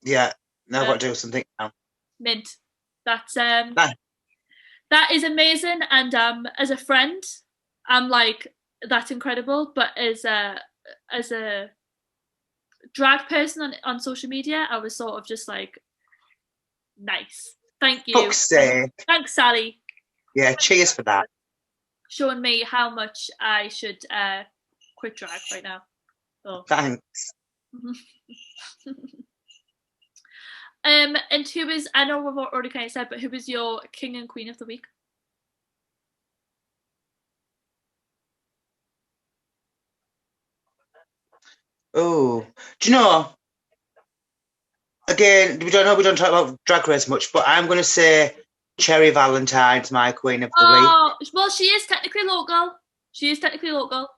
[SPEAKER 2] Yeah, now I've got to do something now.
[SPEAKER 1] Mint. That's that is amazing. And as a friend, I'm like, that's incredible. But as a drag person on social media, I was sort of just like, nice. Thank you.
[SPEAKER 2] Fuck's sake.
[SPEAKER 1] Thanks, Sally.
[SPEAKER 2] Yeah, cheers for that.
[SPEAKER 1] Showing me how much I should quit drag right now. So.
[SPEAKER 2] Thanks.
[SPEAKER 1] And who is, I know we've already kind of said, but who is your king and queen of the week?
[SPEAKER 2] Oh, do you know, Again, we don't talk about Drag Race much, but I'm going to say Cherry Valentine's my queen of the week.
[SPEAKER 1] Oh, well, she is technically local. She is technically local.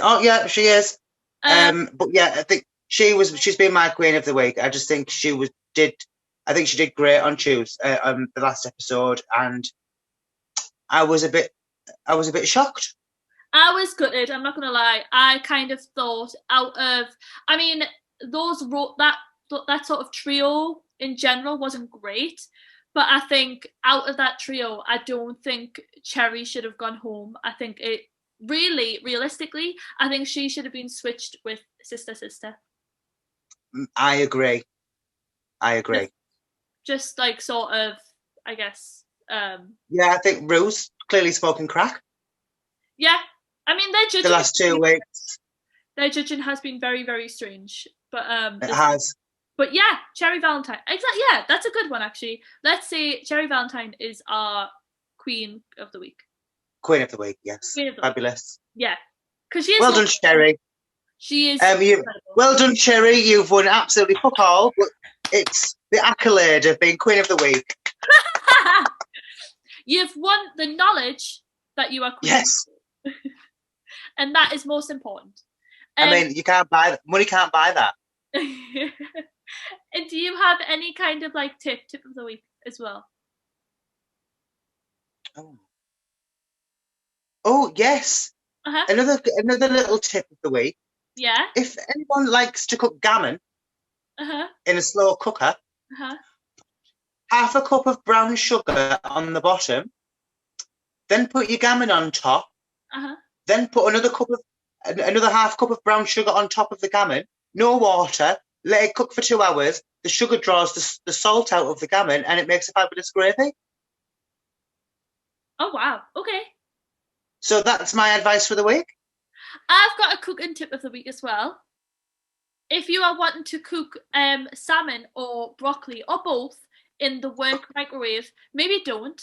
[SPEAKER 2] Oh yeah, she is.
[SPEAKER 1] Um,
[SPEAKER 2] But yeah, I think she's been my queen of the week. I just think I think she did great on Tuesday, on the last episode, and I was a bit shocked.
[SPEAKER 1] I was gutted. I'm not gonna lie. I kind of thought I mean, that sort of trio in general wasn't great, but I think out of that trio, I don't think Cherry should have gone home. I think realistically, I think she should have been switched with Sister.
[SPEAKER 2] I agree.
[SPEAKER 1] Just like sort of, I guess.
[SPEAKER 2] Yeah, I think Rue's clearly smoking crack.
[SPEAKER 1] Yeah, I mean their judging
[SPEAKER 2] the last 2 weeks.
[SPEAKER 1] Their judging has been very, very strange, but
[SPEAKER 2] it has.
[SPEAKER 1] But yeah, Cherry Valentine. Exactly. Yeah, that's a good one actually. Let's say Cherry Valentine is our queen of the week.
[SPEAKER 2] Queen of the week, yes. Fabulous.
[SPEAKER 1] Week. Yeah, because she is.
[SPEAKER 2] Well done, Cherry.
[SPEAKER 1] She is.
[SPEAKER 2] Well done, Cherry. You've won absolutely fuck all, but it's the accolade of being queen of the week.
[SPEAKER 1] You've won the knowledge that you are queen.
[SPEAKER 2] Yes.
[SPEAKER 1] And that is most important.
[SPEAKER 2] I mean, you can't buy that. Money can't buy that.
[SPEAKER 1] And do you have any kind of like tip of the week as well?
[SPEAKER 2] Oh yes.
[SPEAKER 1] Uh-huh.
[SPEAKER 2] Another little tip of the week.
[SPEAKER 1] Yeah.
[SPEAKER 2] If anyone likes to cook gammon in a slow cooker, half a cup of brown sugar on the bottom, then put your gammon on top, then put another half cup of brown sugar on top of the gammon, no water, let it cook for 2 hours, the sugar draws the salt out of the gammon and it makes a fabulous gravy.
[SPEAKER 1] Oh wow, okay.
[SPEAKER 2] So that's my advice for the week.
[SPEAKER 1] I've got a cooking tip of the week as well. If you are wanting to cook salmon or broccoli or both in the work microwave, maybe don't.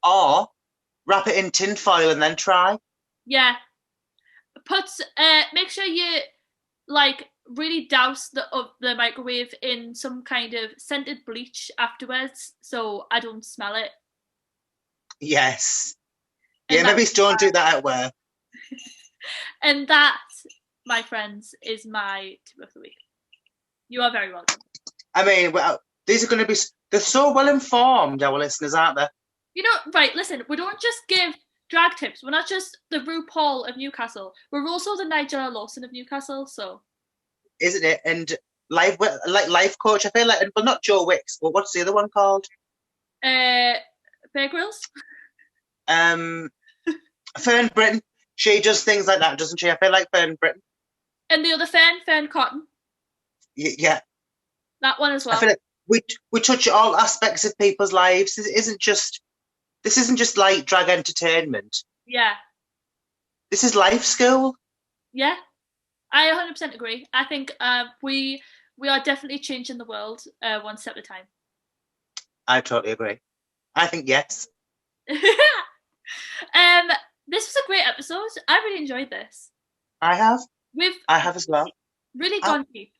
[SPEAKER 2] Or wrap it in tin foil and then try.
[SPEAKER 1] Yeah. Make sure you like really douse the microwave in some kind of scented bleach afterwards, so I don't smell it.
[SPEAKER 2] Yes. Yeah, maybe don't do that at work.
[SPEAKER 1] And that, my friends, is my tip of the week. You are very welcome.
[SPEAKER 2] I mean, well, these are going to be... They're so well informed, our listeners, aren't they?
[SPEAKER 1] You know, right, listen, we don't just give drag tips. We're not just the RuPaul of Newcastle. We're also the Nigella Lawson of Newcastle, so...
[SPEAKER 2] Isn't it? And life coach, I feel like... Well, not Joe Wicks, but what's the other one called?
[SPEAKER 1] Bear Grylls?
[SPEAKER 2] Fern Britton. She does things like that, doesn't she? I feel like Fern Britton.
[SPEAKER 1] And the other Fern Cotton.
[SPEAKER 2] Yeah.
[SPEAKER 1] That one as well.
[SPEAKER 2] I feel like we touch all aspects of people's lives. This isn't just like drag entertainment.
[SPEAKER 1] Yeah.
[SPEAKER 2] This is life school.
[SPEAKER 1] Yeah. I 100% agree. I think we are definitely changing the world one step at a time. I
[SPEAKER 2] totally agree. I think yes.
[SPEAKER 1] This was a great episode. I really enjoyed this.
[SPEAKER 2] I have as well.
[SPEAKER 1] Really gone deep.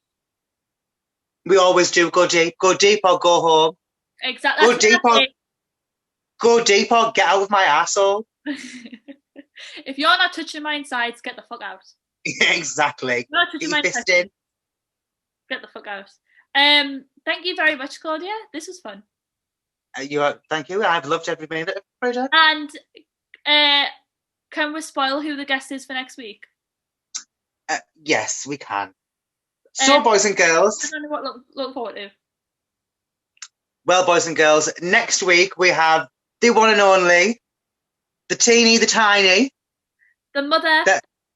[SPEAKER 2] We always do go deep or go home.
[SPEAKER 1] Exactly.
[SPEAKER 2] Go deep or get out of my asshole.
[SPEAKER 1] If you're not touching my insides, get the fuck out.
[SPEAKER 2] Yeah, exactly.
[SPEAKER 1] You're not touching my insides. Get the fuck out. Thank you very much, Claudia. This was fun.
[SPEAKER 2] Thank you. I've loved every minute of Frida.
[SPEAKER 1] And can we spoil who the guest is for next week?
[SPEAKER 2] Yes, we can. So, boys and girls.
[SPEAKER 1] I don't know what look forward to.
[SPEAKER 2] Well, boys and girls, next week we have the one and only, the teeny, the tiny,
[SPEAKER 1] the mother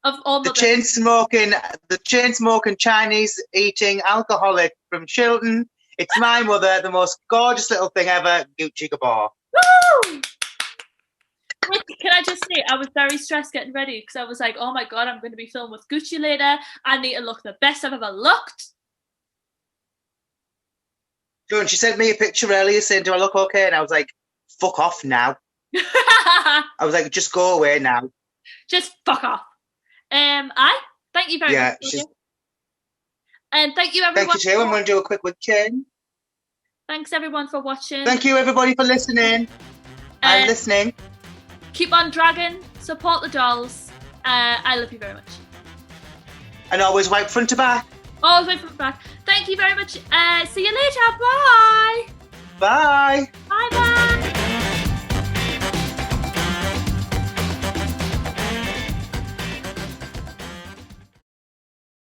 [SPEAKER 1] of all mothers.
[SPEAKER 2] The chain smoking Chinese eating alcoholic from Chilton. It's my mother, the most gorgeous little thing ever, Gucci Gabor.
[SPEAKER 1] Woo! Can I just say, I was very stressed getting ready because I was like, oh my God, I'm going to be filmed with Gucci later. I need to look the best I've ever looked.
[SPEAKER 2] And she sent me a picture earlier saying, do I look okay? And I was like, fuck off now. I was like, just go away now.
[SPEAKER 1] Just fuck off. Thank you very much. And thank you, everyone.
[SPEAKER 2] Thank you too. I'm going to do a quick chain.
[SPEAKER 1] Thanks, everyone, for watching.
[SPEAKER 2] Thank you, everybody, for listening and listening.
[SPEAKER 1] Keep on dragging. Support the dolls. I love you very much.
[SPEAKER 2] And always wipe front to back.
[SPEAKER 1] Always wipe front to back. Thank you very much. See you later. Bye.
[SPEAKER 2] Bye.